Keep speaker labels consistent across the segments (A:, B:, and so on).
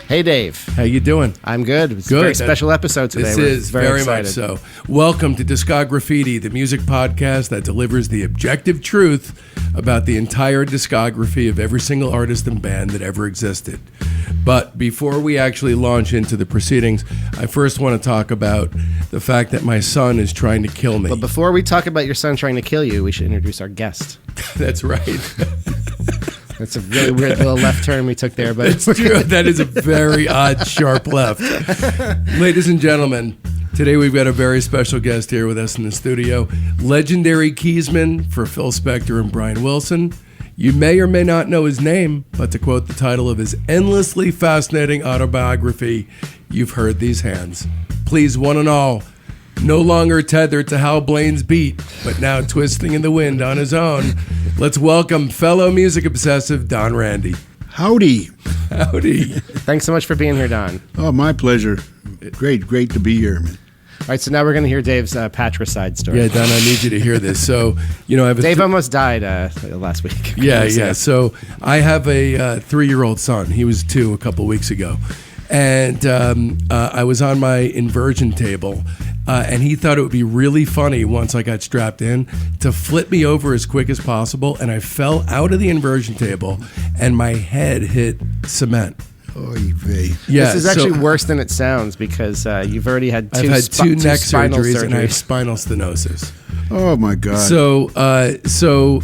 A: Hey, Dave.
B: How you doing?
A: I'm good. It's
B: Good.
A: a very special episode today.
B: This
A: We're
B: is very
A: excited.
B: much so. Welcome to Discograffiti, the music podcast that delivers the objective truth about the entire discography of every single artist and band that ever existed. But before we actually launch into the proceedings, I first want to talk about the fact that my son is trying to kill me.
A: But before we talk about your son trying to kill you, we should introduce our guest.
B: That's right.
A: That's a really weird little left turn we took there, but
B: It's true. That is a very odd, sharp left. Ladies and gentlemen, today we've got a very special guest here with us in the studio. Legendary keysman for Phil Spector and Brian Wilson. You may or may not know his name, but to quote the title of his endlessly fascinating autobiography, you've heard these hands. Please, one and all, no longer tethered to Hal Blaine's beat, but now twisting in the wind on his own, let's welcome fellow music obsessive Don Randi.
C: Howdy.
B: Howdy.
A: Thanks so much for being here, Don.
C: Oh, my pleasure. Great to be here, man.
A: All right, so now we're going to hear Dave's patricide story.
B: Yeah, Don, I need you to hear this. So, I have a
A: Dave almost died last week.
B: Yeah. So I have a 3-year-old son. He was 2 a couple weeks ago. And I was on my inversion table, and he thought it would be really funny once I got strapped in to flip me over as quick as possible, and I fell out of the inversion table, and my head hit cement.
C: Oy vey.
B: Yeah,
A: This is actually worse than it sounds because you've already had
B: I've had 2 neck
A: spinal
B: surgeries, and I have spinal stenosis.
C: Oh, my God.
B: So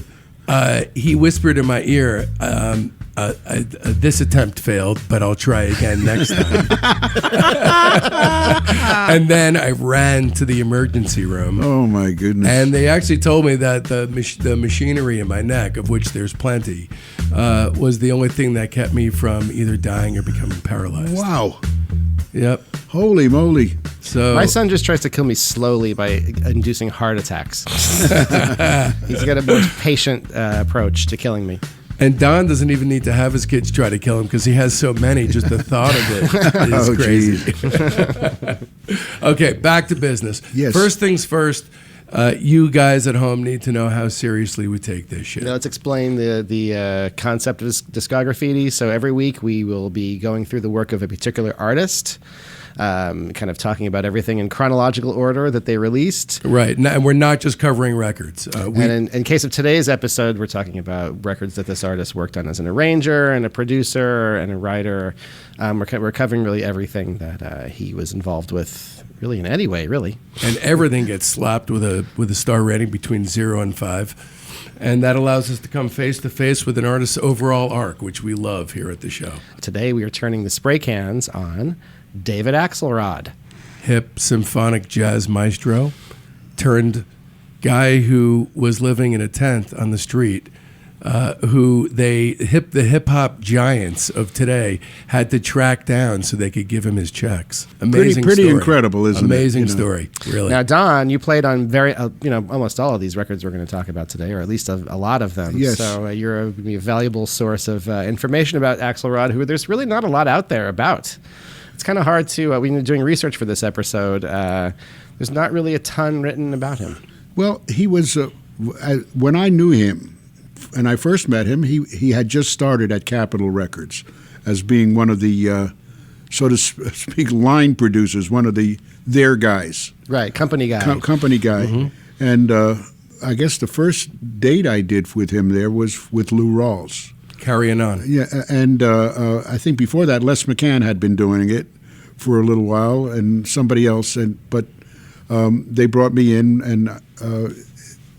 B: he whispered in my ear, this attempt failed, but I'll try again next time. And then I ran to the emergency room.
C: Oh, my goodness.
B: And they actually told me that the machinery in my neck, of which there's plenty, was the only thing that kept me from either dying or becoming paralyzed.
C: Wow.
B: Yep.
C: Holy moly.
B: So
A: My son just tries to kill me slowly by inducing heart attacks. He's got a more patient approach to killing me.
B: And Don doesn't even need to have his kids try to kill him because he has so many. Just the thought of it is crazy. Okay, back to business.
C: Yes.
B: First things first, you guys at home need to know how seriously we take this shit.
A: Now let's explain the concept of discograffiti. So every week we will be going through the work of a particular artist, kind of talking about everything in chronological order that they released.
B: Right, and we're not just covering records.
A: And in case of today's episode, we're talking about records that this artist worked on as an arranger and a producer and a writer. We're covering really everything that he was involved with, really in any way, really.
B: And everything gets slapped with a star rating between 0 and 5. And that allows us to come face to face with an artist's overall arc, which we love here at the show.
A: Today we are turning the spray cans on David Axelrod.
B: Hip symphonic jazz maestro turned guy who was living in a tent on the street, who the hip hop giants of today had to track down so they could give him his checks. Amazing
C: Pretty
B: story.
C: incredible, isn't it?
B: Amazing story, really.
A: Now, Don, you played on almost all of these records we're going to talk about today, or at least a lot of them.
C: Yes.
A: So you're a valuable source of information about Axelrod, who there's really not a lot out there about. It's kind of hard to, we've been doing research for this episode. There's not really a ton written about him.
C: Well, he was, when I knew him, and I first met him, he had just started at Capitol Records as being one of the, so to speak, line producers, one of their guys.
A: Right, company guy.
C: Company guy. Mm-hmm. And I guess the first date I did with him there was with Lou Rawls.
B: Carrying on.
C: Yeah, and I think before that, Les McCann had been doing it for a little while, and somebody else. But they brought me in, and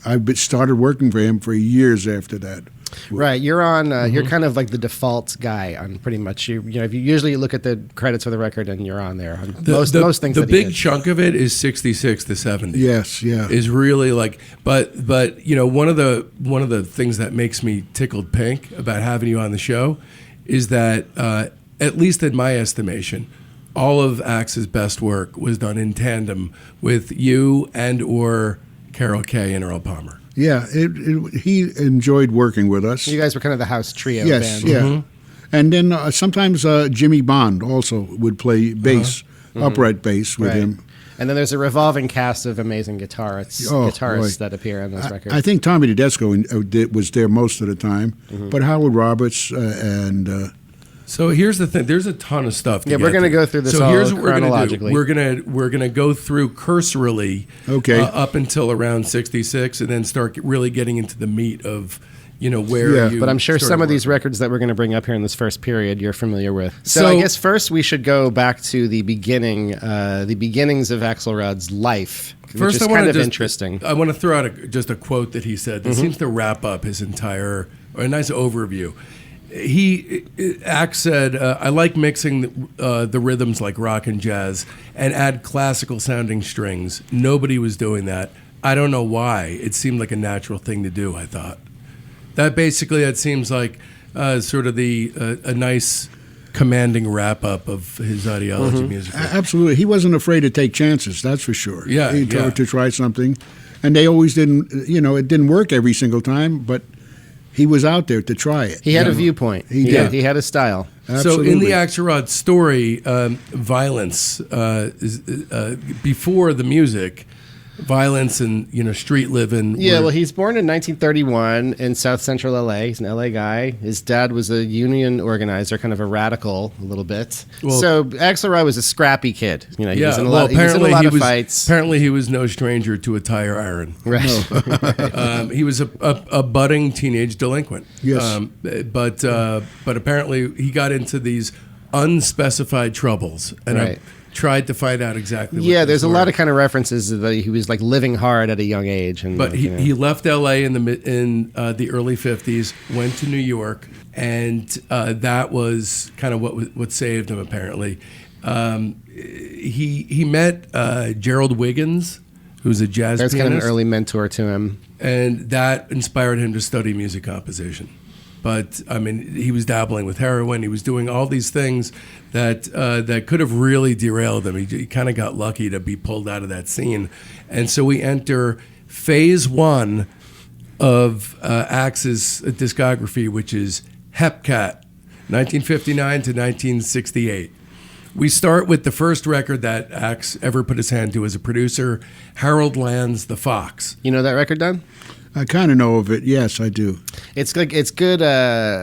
C: I started working for him for years after that.
A: Right, you're on. You're kind of like the default guy on pretty much. You usually look at the credits for the record, and you're on there. On most things.
B: The big chunk of it is 66 to 70.
C: Yes, yeah.
B: Is really like, but one of the things that makes me tickled pink about having you on the show is that at least in my estimation, all of Axe's best work was done in tandem with you and or Carol Kay and Earl Palmer.
C: Yeah, he enjoyed working with us.
A: You guys were kind of the house trio
C: yes,
A: band.
C: Yeah.
B: Mm-hmm.
C: And then sometimes Jimmy Bond also would play bass, upright bass with him.
A: And then there's a revolving cast of amazing guitarists that appear on this record.
C: I think Tommy Tedesco was there most of the time, but Howard Roberts and
B: So here's the thing. There's a ton of stuff.
A: Yeah, we're going to go through this all chronologically.
B: We're gonna go through cursorily, up until around 66, and then start really getting into the meat of where.
A: But I'm sure some of these records that we're going to bring up here in this first period you're familiar with. So I guess first we should go back to the beginnings of Axelrod's life. Which is kind of interesting.
B: I want to throw out just a quote that he said that seems to wrap up his entire, or a nice overview. Axe said, I like mixing the rhythms like rock and jazz and add classical sounding strings. Nobody was doing that. I don't know why. It seemed like a natural thing to do, I thought. That seems like sort of a nice commanding wrap-up of his ideology musically.
C: Absolutely. He wasn't afraid to take chances, that's for sure.
B: Yeah,
C: he tried to try something. And they always didn't, it didn't work every single time, but he was out there to try it.
A: He had a viewpoint. He did. He had a style.
C: Absolutely.
B: So in the Axelrod story, violence is before the music. Violence and street living.
A: Yeah, well, he's born in 1931 in South Central LA. He's an LA guy. His dad was a union organizer, kind of a radical, a little bit. Well, so Axelrod was a scrappy kid. He was in a lot of fights.
B: Apparently, he was no stranger to a tire iron.
A: Right.
B: He was a budding teenage delinquent.
C: Yes.
B: But apparently, he got into these unspecified troubles, and
A: right.
B: Tried to find out exactly.
A: There's a lot of kind of references that he was like living hard at a young age,
B: but he left L.A. in the early 50s, went to New York, and that was kind of what saved him. Apparently, he met Gerald Wiggins, who's a jazz pianist.
A: That's kind of an early mentor to him,
B: and that inspired him to study music composition. But I mean, he was dabbling with heroin. He was doing all these things that could have really derailed him. He kind of got lucky to be pulled out of that scene, and so we enter phase one of Axe's discography, which is Hepcat, 1959 to 1968. We start with the first record that Axe ever put his hand to as a producer, Harold Land's The Fox.
A: You know that record, Don?
C: I kind of know of it. Yes, I do.
A: It's good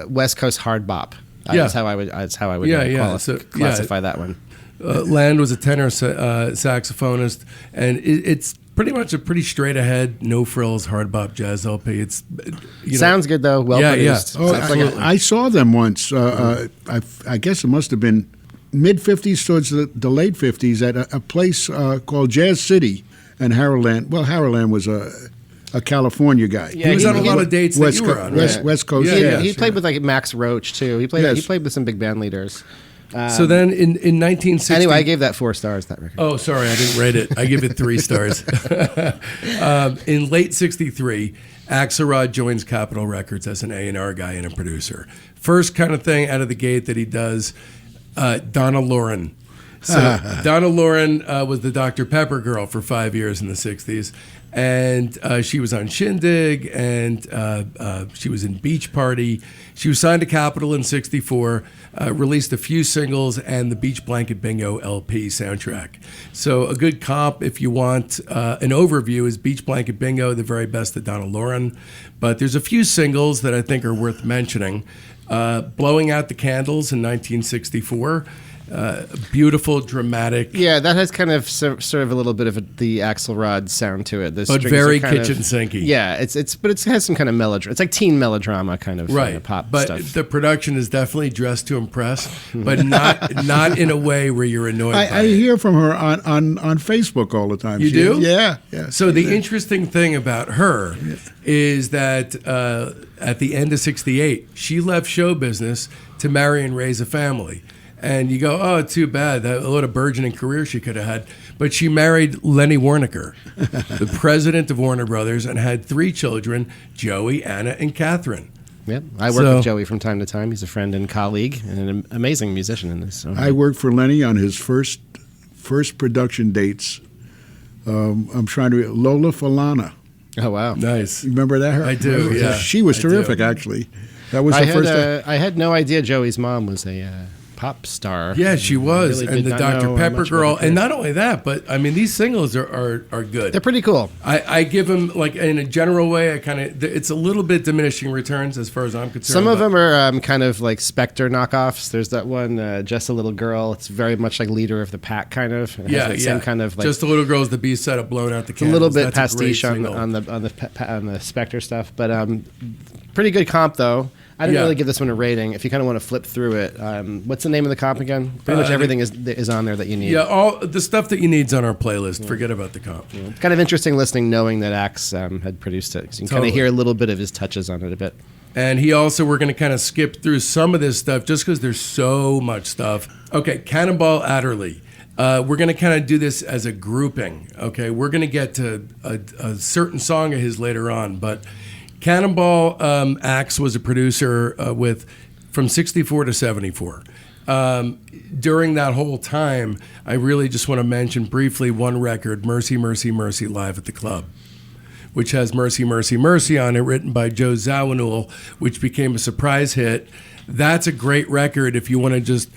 A: West Coast hard bop. That's how I would classify that one.
B: Land was a tenor saxophonist, and it's pretty much a pretty straight ahead, no frills hard bop jazz LP. It's
A: sounds good though. Well produced.
C: Oh, I saw them once. I guess it must have been mid '50s towards the late '50s at a place called Jazz City, and Harold Land. Well, Harold Land was a California guy.
B: Yeah, he was on a lot of dates that you were on.
C: West Coast.
A: He played with like Max Roach too. He played with some big band leaders.
B: So then in 1960...
A: Anyway, I gave that 4 stars, that record.
B: Oh, sorry, I didn't rate it. I give it 3 stars. In late 63, Axelrod joins Capitol Records as an A&R guy and a producer. First kind of thing out of the gate that he does, Donna Lauren. So Donna Lauren was the Dr. Pepper girl for 5 years in the 60s. And she was on Shindig, and she was in Beach Party. She was signed to Capitol in 64, released a few singles, and the Beach Blanket Bingo LP soundtrack. So a good comp, if you want an overview, is Beach Blanket Bingo, the very best of Donna Lauren. But there's a few singles that I think are worth mentioning. Blowing Out the Candles in 1964. Beautiful, dramatic.
A: Yeah, that has kind of sort of a little bit of the Axelrod sound to it.
B: But very kitchen sinky.
A: Yeah, it has some kind of melodrama. It's like teen melodrama kind of pop
B: but
A: stuff.
B: But the production is definitely dressed to impress, but not in a way where you're annoyed.
C: I hear from her on Facebook all the time.
B: You do?
C: Yeah.
B: So the interesting thing about her is that at the end of 68, she left show business to marry and raise a family. And you go, oh, too bad. What a burgeoning career she could have had. But she married Lenny Waronker, the president of Warner Brothers, and had 3 children, Joey, Anna, and Catherine.
A: Yep. I work with Joey from time to time. He's a friend and colleague and an amazing musician in this. So.
C: I worked for Lenny on his first production dates. I'm trying to Lola Falana.
A: Oh, wow.
B: Nice.
C: You remember that?
B: I do, yeah.
C: She was terrific, actually. That was her first.
A: I had no idea Joey's mom was a pop star.
B: Yeah, she was,
A: Really
B: and
A: did
B: the
A: not know
B: Dr.
A: how
B: Pepper
A: much
B: girl,
A: about her
B: and
A: career.
B: not only that, but I mean, these singles are good.
A: They're pretty cool.
B: I give them, like, in a general way, it's a little bit diminishing returns as far as I'm concerned.
A: Some of them are kind of like Spectre knockoffs. There's that one, Just a Little Girl. It's very much like Leader of the Pack, kind of. It has that same kind of like
B: Just a Little Girl's the B-side of Blown Out the
A: a
B: Candles.
A: little bit
B: That's a great
A: pastiche on
B: single.
A: the Spectre stuff, but pretty good comp though. I didn't really give this one a rating. If you kind of want to flip through it, what's the name of the comp again? Pretty much everything is on there that you need.
B: Yeah, all the stuff that you need's on our playlist. Forget about the comp.
A: It's kind of interesting listening, knowing that Axe had produced it. 'Cause you can kind of hear a little bit of his touches on it a bit.
B: And we're going to kind of skip through some of this stuff just because there's so much stuff. Okay, Cannonball Adderley. We're going to kind of do this as a grouping. Okay, we're going to get to a certain song of his later on, but Cannonball Axe was a producer from 64 to 74. During that whole time, I really just want to mention briefly one record, Mercy, Mercy, Mercy, Live at the Club, which has Mercy, Mercy, Mercy on it, written by Joe Zawinul, which became a surprise hit. That's a great record if you want to just,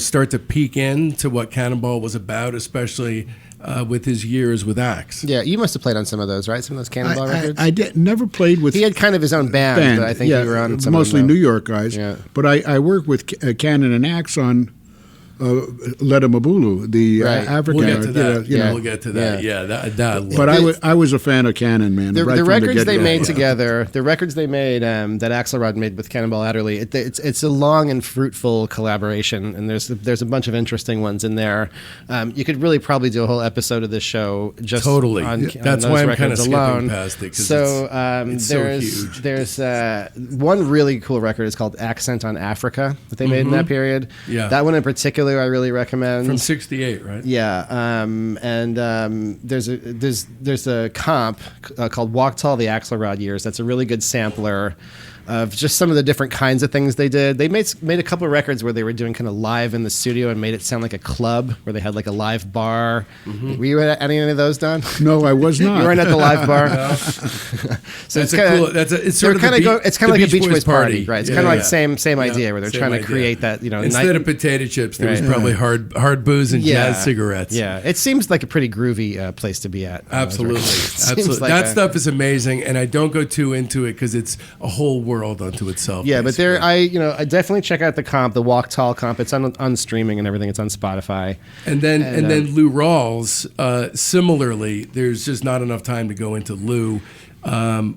B: start to peek into what Cannonball was about, especially with his years with Axe.
A: Yeah, you must have played on some of those, right? Some of those Cannonball records?
C: I never played with...
A: He had kind of his own band, but I think you were on some
C: mostly
A: of them.
C: New York guys.
A: Yeah.
C: But I worked with Cannon and Axe on Leda Mabulu, the
A: Right.
C: African.
B: We'll get to that.
C: you know.
B: We'll get to that. Yeah, that.
C: But I was a fan of Cannon, man.
A: The
C: right from
A: records they
C: get-go.
A: made together, that Axelrod made with Cannonball Adderley, it's a long and fruitful collaboration, and there's a bunch of interesting ones in there. You could really probably do a whole episode of this show just
B: Totally.
A: on
B: That's
A: those
B: why I'm kind
A: records
B: of skipping
A: alone.
B: past it. 'Cause
A: So
B: it's so huge.
A: there's one really cool record. It's called Accent on Africa that they made in that period.
B: Yeah.
A: That one in particular I really recommend.
B: From 68, right?
A: Yeah, there's a comp called Walk Tall: The Axelrod Years. That's a really good sampler of just some of the different kinds of things they did. They made a couple of records where they were doing kind of live in the studio and made it sound like a club, where they had like a live bar. Were you at any of those, Don?
C: No, I was not.
A: You weren't at the live bar.
B: It's
A: So it's kind of
B: it's sort of
A: it's kind of like a Beach Boys party, right? It's
B: Yeah,
A: kind of like
B: yeah.
A: same idea where they're
B: Same
A: trying to
B: idea.
A: create that,
B: Instead of potato chips, there was
A: Right.
B: probably hard booze and jazz cigarettes.
A: Yeah, it seems like a pretty groovy place to be at.
B: Absolutely.
A: Seems
B: Absolutely.
A: like
B: That stuff is amazing, and I don't go too into it because it's a whole world unto itself.
A: Yeah, but
B: basically.
A: I definitely check out the comp, the Walk Tall comp. It's on streaming and everything. It's on Spotify.
B: And then Lou Rawls, similarly, there's just not enough time to go into Lou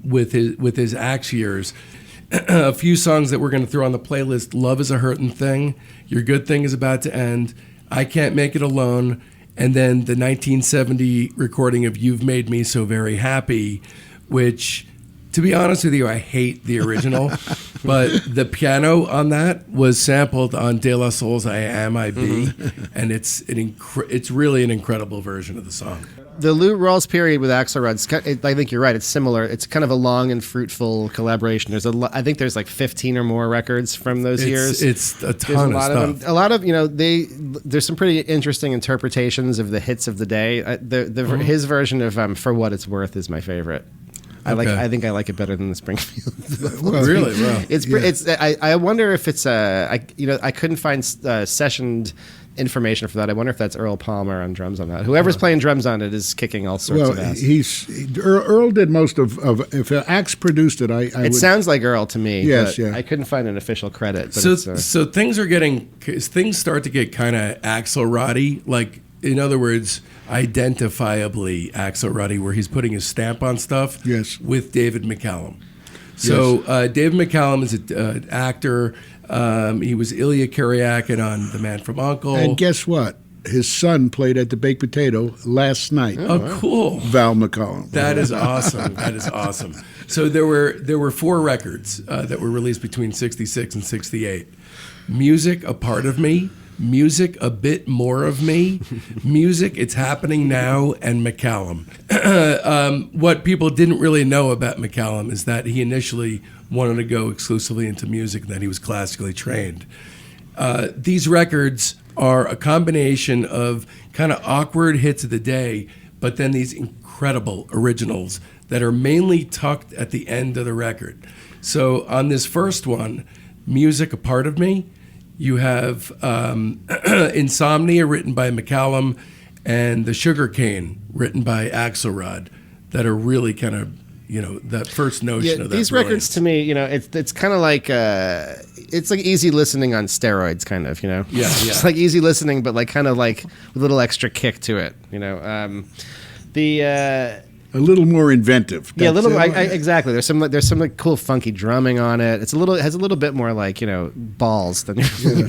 B: with his Axe years. A few songs that we're going to throw on the playlist: "Love Is a Hurtin' Thing," "Your Good Thing Is About to End," "I Can't Make It Alone," and then the 1970 recording of "You've Made Me So Very Happy," which, to be honest with you, I hate the original, but the piano on that was sampled on De La Soul's "I Am I Be," and it's really an incredible version of the song.
A: The Lou Rawls period with Axelrod, I think you're right. It's similar. It's kind of a long and fruitful collaboration. I think there's like 15 or more records from those years.
B: It's a
A: There's
B: ton of stuff.
A: them. A lot of there's some pretty interesting interpretations of the hits of the day. His version of "For What It's Worth" is my favorite.
B: Okay.
A: I think I like it better than the Springfield.
C: Well,
B: Really? Wow.
A: It's. I wonder if it's I couldn't find sessioned information for that. I wonder if that's Earl Palmer on drums on that. Whoever's playing drums on it is kicking all sorts
C: Well,
A: of ass.
C: Earl did most of if Axe produced it. I would,
A: Sounds like Earl to me.
C: Yes,
A: but
C: yeah.
A: I couldn't find an official credit. But
B: So things start to get kind of Axelrod-y, like, in other words, identifiably Axelrod-y, where he's putting his stamp on stuff.
C: Yes.
B: With David Mccallum. So David Mccallum is an actor. He was Ilya Kuryakin on The Man from U.N.C.L.E.
C: and guess what? His son played at the Baked Potato last night.
B: Oh, cool.
C: Val McCallum.
B: That is awesome. That is awesome. So there were 4 records that were released between 66 and 68. Music, A Part of Me. Music, A Bit More of Me. Music, It's Happening Now, and Mccallum. What people didn't really know about Mccallum is that he initially wanted to go exclusively into music, and that he was classically trained. These records are a combination of kind of awkward hits of the day, but then these incredible originals that are mainly tucked at the end of the record. So on this first one, Music, A Part of Me, You have Insomnia, written by Mccallum, and The Sugarcane, written by Axelrod, that are really kind of, that first notion of that.
A: These records, to me, it's kind of like it's like easy listening on steroids, kind of,
B: Yeah.
A: It's like easy listening, but like kind of like a little extra kick to it,
C: A little more inventive.
A: Yeah, a little. Exactly. There's some like cool funky drumming on it. It has a little bit more like balls than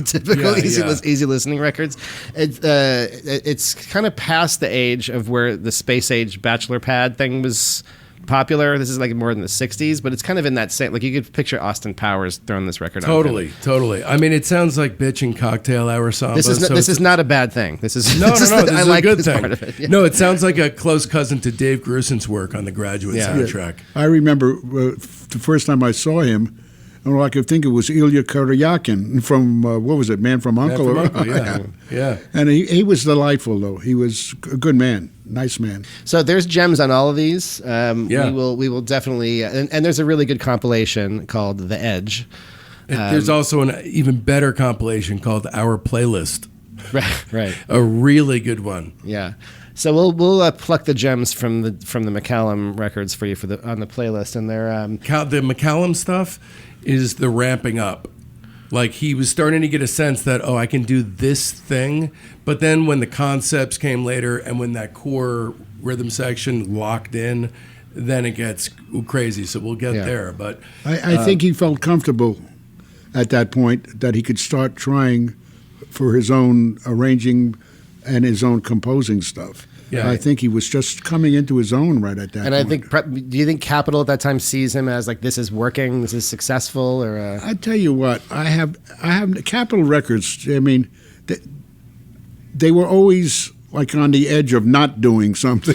A: typical easy listening records. It's kind of past the age of where the space age bachelor pad thing was popular. This is like more in the 60s, but it's kind of in that same, like you could picture Austin Powers throwing this record on.
B: Totally. I mean, it sounds like Bitch and Cocktail Hour samba.
A: This is not a bad thing. This is
B: no. This
A: I
B: is
A: like
B: a good
A: this
B: thing.
A: part of it. Yeah.
B: No, it sounds like a close cousin to Dave Grusin's work on the Graduate soundtrack.
C: I remember the first time I saw him, and I could think it was Ilya Kuryakin from what was it, Man from Uncle?
B: Yeah.
C: And he was delightful, though. He was a good man, nice man.
A: So there's gems on all of these.
B: Yeah.
A: We will definitely, and there's a really good compilation called The Edge.
B: There's also an even better compilation called Our Playlist.
A: Right.
B: A really good one.
A: Yeah. So we'll pluck the gems from the Mccallum records for you on the playlist, and they're
B: the Mccallum stuff is the ramping up. Like he was starting to get a sense that I can do this thing, but then when the concepts came later and when that core rhythm section locked in, then it gets crazy. So we'll get there. But
C: I think he felt comfortable at that point that he could start trying for his own arranging and his own composing stuff.
B: Yeah.
C: I think he was just coming into his own right at that point.
A: I think, do you think Capitol at that time sees him as like, this is working, this is successful, or?
C: I tell you what, I have Capitol Records. I mean, they were always like on the edge of not doing something.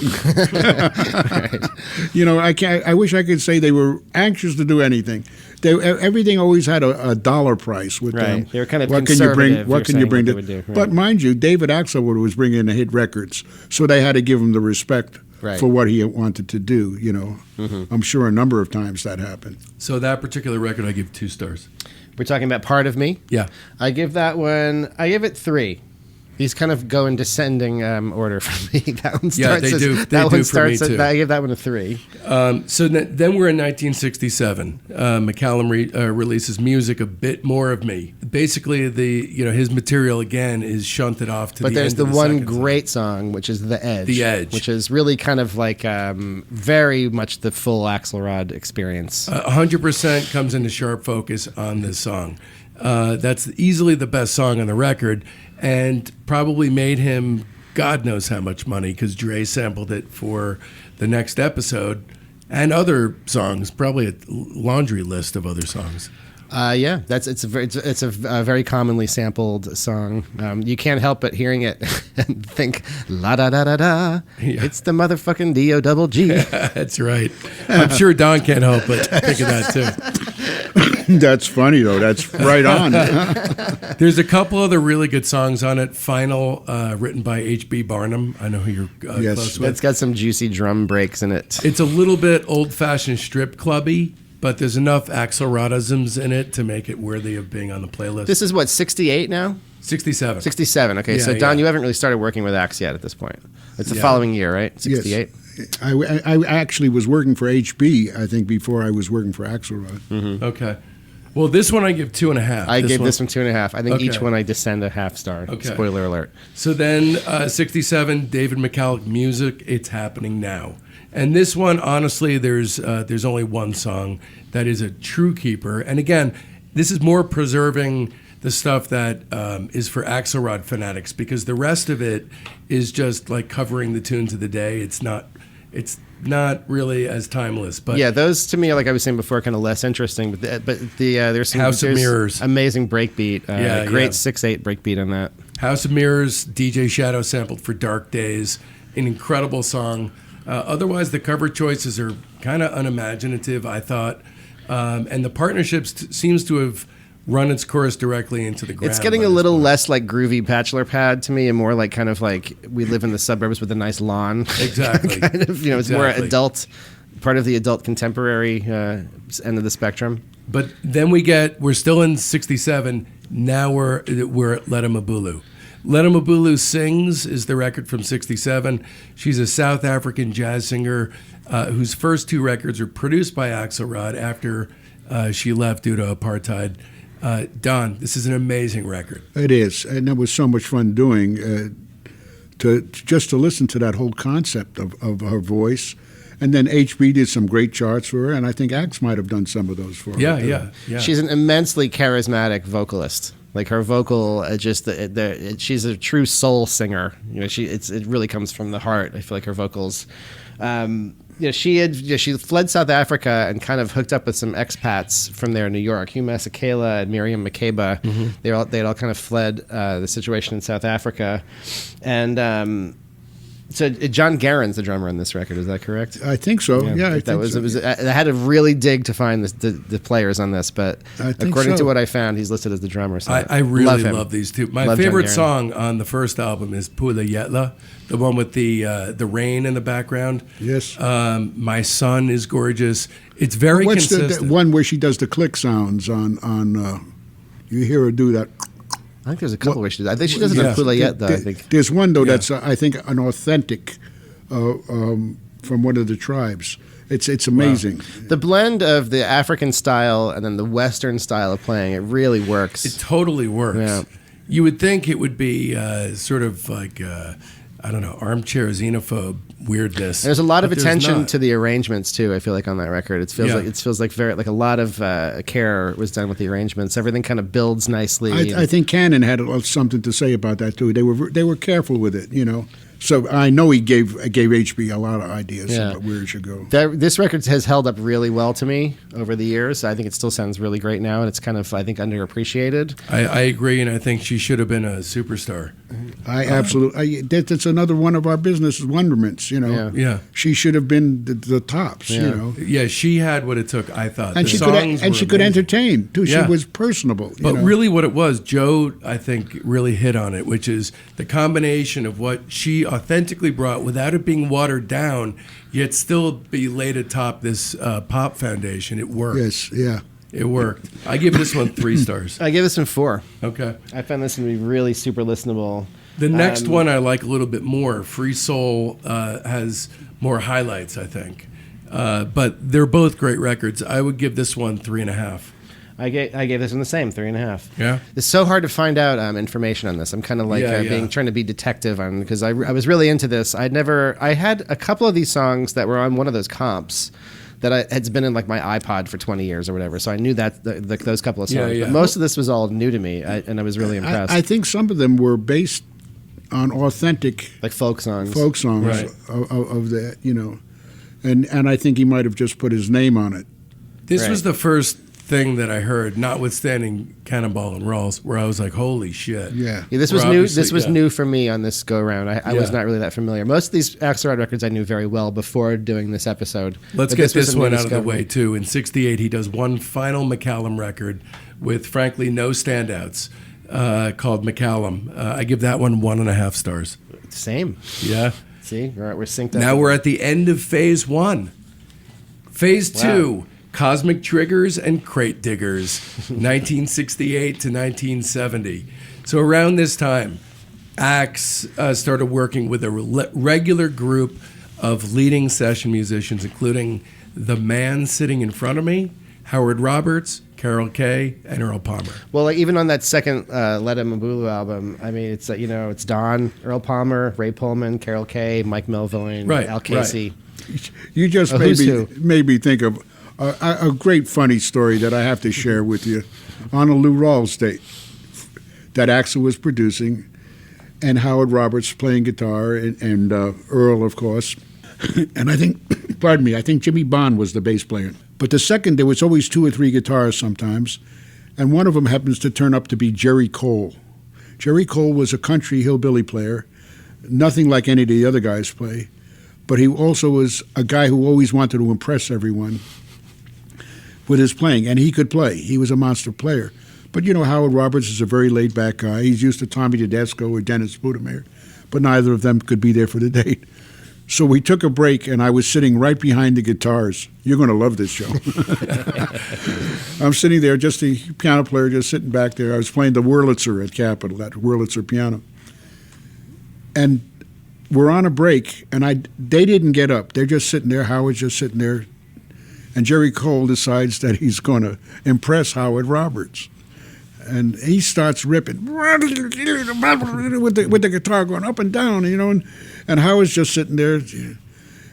C: I wish I could say they were anxious to do anything. Everything always had a dollar price with them.
A: They were kind of
C: what can you bring?
A: conservative,
C: What can you bring?
A: what they would do, right.
C: But mind you, David Axelrod was bringing in the hit records, so they had to give him the respect for what he wanted to do. I'm sure a number of times that happened.
B: So that particular record, I give 2 stars.
A: We're talking about Part of Me.
B: Yeah,
A: I give it 3. These kind of go in descending order for me. That one starts.
B: Yeah, they do. They do for me too.
A: I give that one a 3.
B: So then we're in 1967. Mccallum releases music, A Bit More of Me. Basically, his material again is shunted off to.
A: But
B: there's
A: the one great song, which is The Edge.
B: The Edge,
A: which is really kind of like very much the full Axelrod experience.
B: 100% comes into sharp focus on this song. That's easily the best song on the record, and probably made him God knows how much money, because Dre sampled it for the next episode and other songs, probably a laundry list of other songs.
A: It's a very commonly sampled song. You can't help but hearing it and think la da da da da.
B: Yeah.
A: It's the motherfucking D-O-double-G.
B: That's right. I'm sure Don can't help but think of that too.
C: That's funny though. That's right on.
B: There's a couple other really good songs on it. Final, written by H.B. Barnum. I know who you're close with.
A: It's got some juicy drum breaks in it.
B: It's a little bit old-fashioned strip clubby, but there's enough Axelrodisms in it to make it worthy of being on the playlist.
A: This is what, 68 now?
B: 67.
A: 67. Okay,
B: Yeah,
A: so Don,
B: yeah.
A: you haven't really started working with Axe yet at this point. It's the following year, right? 68.
C: Yes. I actually was working for HB, I think, before I was working for Axelrod.
B: Mm-hmm. Okay. Well, this one I give 2.5.
A: I gave this one 2.5. I think each
B: Okay.
A: one I descend a half star.
B: Okay.
A: Spoiler alert.
B: So then 67, David Mccall music, It's Happening Now. And this one, honestly, there's only one song that is a true keeper. And again, this is more preserving the stuff that is for Axelrod fanatics, because the rest of it is just like covering the tunes of the day. It's not really as timeless. But
A: yeah, those to me, like I was saying before, kind of less interesting. But there's some
B: House of Mirrors,
A: amazing breakbeat, great 6/8 breakbeat on that.
B: House of Mirrors, DJ Shadow sampled for Dark Days, an incredible song. Otherwise, the cover choices are kind of unimaginative, I thought, and the partnerships seems to have run its course directly into the ground.
A: It's getting a little less like groovy bachelor pad to me, and more like kind of like we live in the suburbs with a nice lawn.
B: Exactly.
A: Kind of, it's more adult, part of the adult contemporary end of the spectrum.
B: But then we're still in 67. Now we're at Ledamabulu. Ledamabulu Sings is the record from '67. She's a South African jazz singer whose first 2 records were produced by Axelrod after she left due to apartheid. Don, this is an amazing record.
C: It is, and it was so much fun doing to listen to that whole concept of her voice. And then HB did some great charts for her, and I think Axe might have done some of those for her.
B: Yeah.
A: She's an immensely charismatic vocalist. Like her vocal, she's a true soul singer. You know, it really comes from the heart. I feel like her vocals. She fled South Africa and kind of hooked up with some expats from there in New York. Hugh Masekela and Miriam Makeba. Mm-hmm. They had all kind of fled the situation in South Africa, and. So John Guerin's the drummer on this record, is that correct?
C: I think so. Yeah, I think so.
A: I had to really dig to find the players on this, but according to what I found, he's listed as the drummer. So
B: I really love these two. My favorite song on the first album is Pula Yetla, the one with the rain in the background.
C: Yes.
B: My Son is gorgeous. It's very consistent.
C: The one where she does the click sounds on you hear her do that.
A: I think there's a couple where she does. I think she doesn't have Pula yet, though. I think
C: there's one though that's I think an authentic from one of the tribes. It's amazing.
A: Wow. The blend of the African style and then the Western style of playing, it really works.
B: It totally works.
A: Yeah.
B: You would think it would be sort of like I don't know, armchair xenophobe weirdness.
A: There's a lot of attention to the arrangements too. I feel like on that record, it feels like very like a lot of care was done with the arrangements. Everything kind of builds nicely.
C: I think Cannon had something to say about that too. They were careful with it, you know. So I know he gave HB a lot of ideas about where it should go.
A: This record has held up really well to me over the years. I think it still sounds really great now, and it's kind of, I think, underappreciated.
B: I agree, and I think she should have been a superstar.
C: I absolutely. That's another one of our business wonderments, you know.
B: Yeah.
C: She should have been the tops, you know.
B: Yeah, she had what it took, I thought.
C: And she could entertain, too. Yeah. She was personable.
B: But really what it was, Joe, I think, really hit on it, which is the combination of what she authentically brought without it being watered down, yet still be laid atop this pop foundation. It worked.
C: Yes, yeah.
B: It worked. I give this one 3 stars.
A: I give this one 4.
B: Okay.
A: I found this to be really super listenable.
B: The next one I like a little bit more. Free Soul has more highlights, I think. But they're both great records. I would give this one 3.5.
A: I gave this one the same, 3.5.
B: Yeah,
A: it's so hard to find out information on this. I'm kind of like trying to be detective on, because I was really into this. I had a couple of these songs that were on one of those comps that had been in like my iPod for 20 years or whatever. So I knew that those couple of songs. But most of this was all new to me, and I was really impressed.
C: I think some of them were based on authentic,
A: like folk songs,
B: right.
C: of that, you know, and I think he might have just put his name on it.
B: This was the first thing that I heard, notwithstanding Cannonball and Rawls, where I was like, "Holy shit!"
C: Yeah,
A: this was new. This was new for me on this go around. I was not really that familiar. Most of these Axelrod records I knew very well before doing this episode.
B: Let's get this one out of the way too. In '68, he does one final Mccallum record with, frankly, no standouts, called Mccallum. I give that one 1.5 stars.
A: Same.
B: Yeah.
A: See, we're synced up.
B: Now we're at the end of Phase 1. Phase 2. Cosmic Triggers and Crate Diggers, 1968 to 1970. So around this time, Axe started working with a regular group of leading session musicians, including the man sitting in front of me, Howard Roberts, Carol Kay, and Earl Palmer.
A: Well, like even on that second Ledamabulu album, I mean, it's it's Don, Earl Palmer, Ray Pullman, Carol Kay, Mike Melvoin, Al Casey.
C: Right. You just made me think of a great funny story that I have to share with you on a Lou Rawls date that Axel was producing, and Howard Roberts playing guitar, and Earl, of course. And I think, pardon me, I think Jimmy Bond was the bass player. But the second, there was always 2 or 3 guitars sometimes, and one of them happens to turn up to be Jerry Cole. Jerry Cole was a country hillbilly player, nothing like any of the other guys play, but he also was a guy who always wanted to impress everyone with his playing, and he could play. He was a monster player. But, Howard Roberts is a very laid-back guy. He's used to Tommy Tedesco or Dennis Budemeyer, but neither of them could be there for the date. So we took a break, and I was sitting right behind the guitars. You're going to love this show. I'm sitting there, just a piano player, just sitting back there. I was playing the Wurlitzer at Capitol, that Wurlitzer piano. And we're on a break, and they didn't get up. They're just sitting there. Howard's just sitting there. And Jerry Cole decides that he's going to impress Howard Roberts. And he starts ripping with the guitar going up and down, and Howard's just sitting there.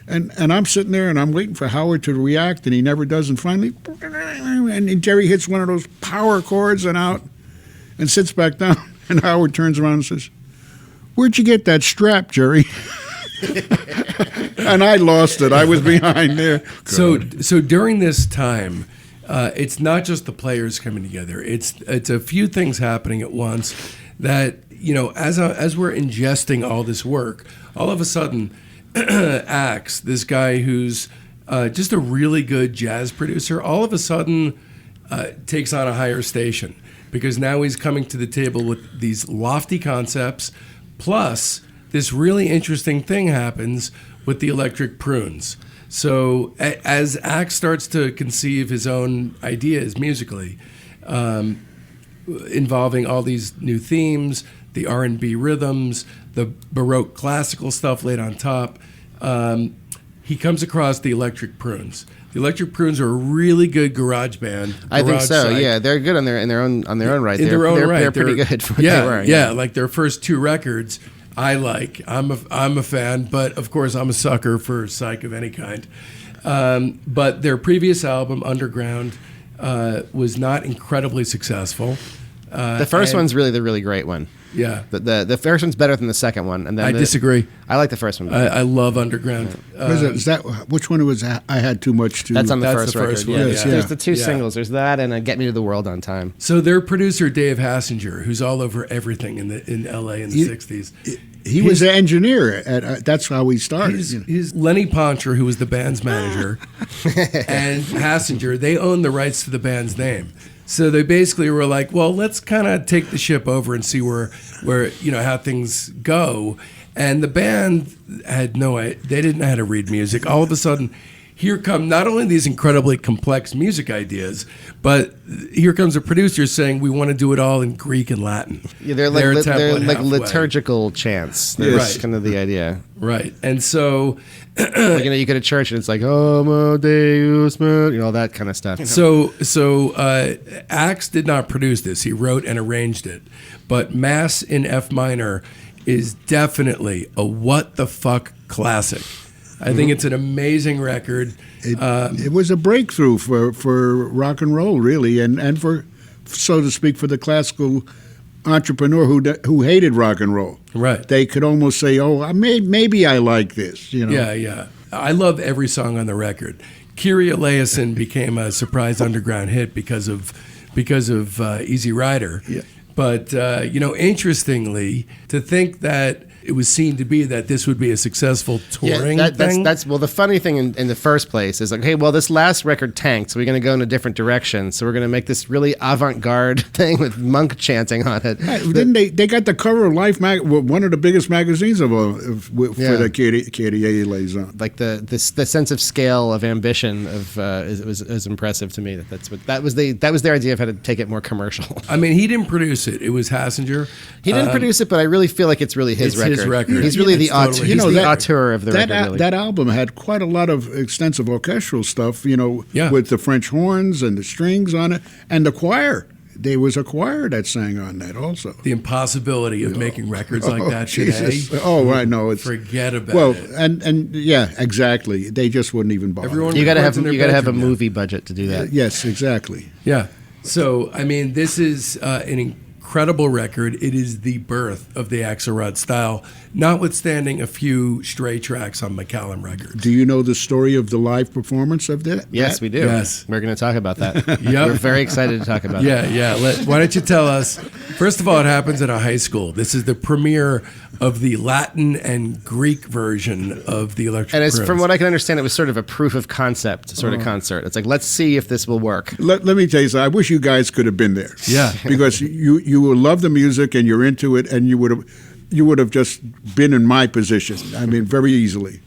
C: And I'm sitting there, and I'm waiting for Howard to react, and he never does. And finally, and Jerry hits one of those power chords and out and sits back down. And Howard turns around and says, "Where'd you get that strap, Jerry?" And I lost it. I was behind there.
B: So during this time, it's not just the players coming together. It's a few things happening at once that, as we're ingesting all this work, all of a sudden, Axe, this guy who's just a really good jazz producer, all of a sudden takes on a higher station, because now he's coming to the table with these lofty concepts, plus this really interesting thing happens with the electric prunes. So as Axe starts to conceive his own ideas musically, involving all these new themes, the R&B rhythms, the Baroque classical stuff laid on top, he comes across the electric prunes. The Electric Prunes are a really good garage band.
A: I think so.
B: Psych.
A: Yeah, they're good in their own right.
B: In their own right,
A: they're pretty good for what
B: yeah,
A: they were.
B: Yeah, like their first two records, I like. I'm a fan, but of course I'm a sucker for psych of any kind. But their previous album, Underground, was not incredibly successful.
A: The first one's really the really great one.
B: Yeah,
A: the first one's better than the second one, and then
B: I disagree.
A: I like the first one.
B: I love Underground.
C: Is that which one was that? I had too much to.
A: That's on the
B: That's
A: first
B: the
A: record.
B: first one,
A: Yeah.
B: yeah.
A: There's the two
B: Yeah.
A: singles. There's that and Get Me to the World on Time.
B: So their producer Dave Hassinger, who's all over everything in L.A. in the '60s.
C: He was an engineer. That's how he started.
B: His Lenny Poncher, who was the band's manager, and Hassinger, they owned the rights to the band's name. So they basically were like, well, let's kind of take the ship over and see where how things go. And the band had no idea. They didn't know how to read music. All of a sudden, here come not only these incredibly complex music ideas, but here comes a producer saying we want to do it all in Greek and Latin.
A: Yeah, they're like liturgical chants. That's kind of the idea.
B: Right. And so
A: like, you go to church and it's like Amadeus, all that kind of stuff.
B: So Axe did not produce this. He wrote and arranged it. But Mass in F minor is definitely a what the fuck classic. I think it's an amazing record.
C: It was a breakthrough for rock and roll, really, and for, so to speak, for the classical entrepreneur who hated rock and roll.
B: Right.
C: They could almost say, "Oh, maybe I like this."
B: Yeah. I love every song on the record. Kyrie Eleison became a surprise underground hit because of Easy Rider.
C: Yeah.
B: But interestingly, to think that it was seen to be that this would be a successful touring thing.
A: That's the funny thing in the first place is like, hey, well, this last record tanked, so we're going to go in a different direction. So we're going to make this really avant-garde thing with monk chanting on it.
C: Didn't they got the cover of Life one of the biggest magazines for the Kyrie Eleison.
A: Like the sense of scale of ambition was impressive to me. That was their idea of how to take it more commercial.
B: I mean, he didn't produce it. It was Hassinger.
A: He didn't produce it, but I really feel like it's really his record.
B: His record.
A: He's really the auteur. He's the auteur of the record. Really.
C: That album had quite a lot of extensive orchestral stuff, with the French horns and the strings on it, and the choir. There was a choir that sang on that also.
B: The impossibility of making records like that today.
C: Oh, I know.
B: Forget about it.
C: Well, and yeah, exactly. They just wouldn't even bother.
B: Everyone
A: you got to have a movie budget to do that.
C: Yes, exactly.
B: Yeah. So, I mean, this is an incredible record. It is the birth of the Axelrod style, notwithstanding a few stray tracks on Mccallum records.
C: Do you know the story of the live performance of that?
A: Yes, we do.
B: Yes.
A: We're going to talk about that.
B: Yep.
A: We're very excited to talk about that.
B: Yeah. Why don't you tell us? First of all, it happens at a high school. This is the premiere of the Latin and Greek version of the Electric
A: And
B: Prunes.
A: from what I can understand, it was sort of a proof of concept sort of concert. It's like, let's see if this will work.
C: Let me tell you something. I wish you guys could have been there.
B: Yeah.
C: Because you will love the music and you're into it, and you would have just been in my position. I mean, very easily.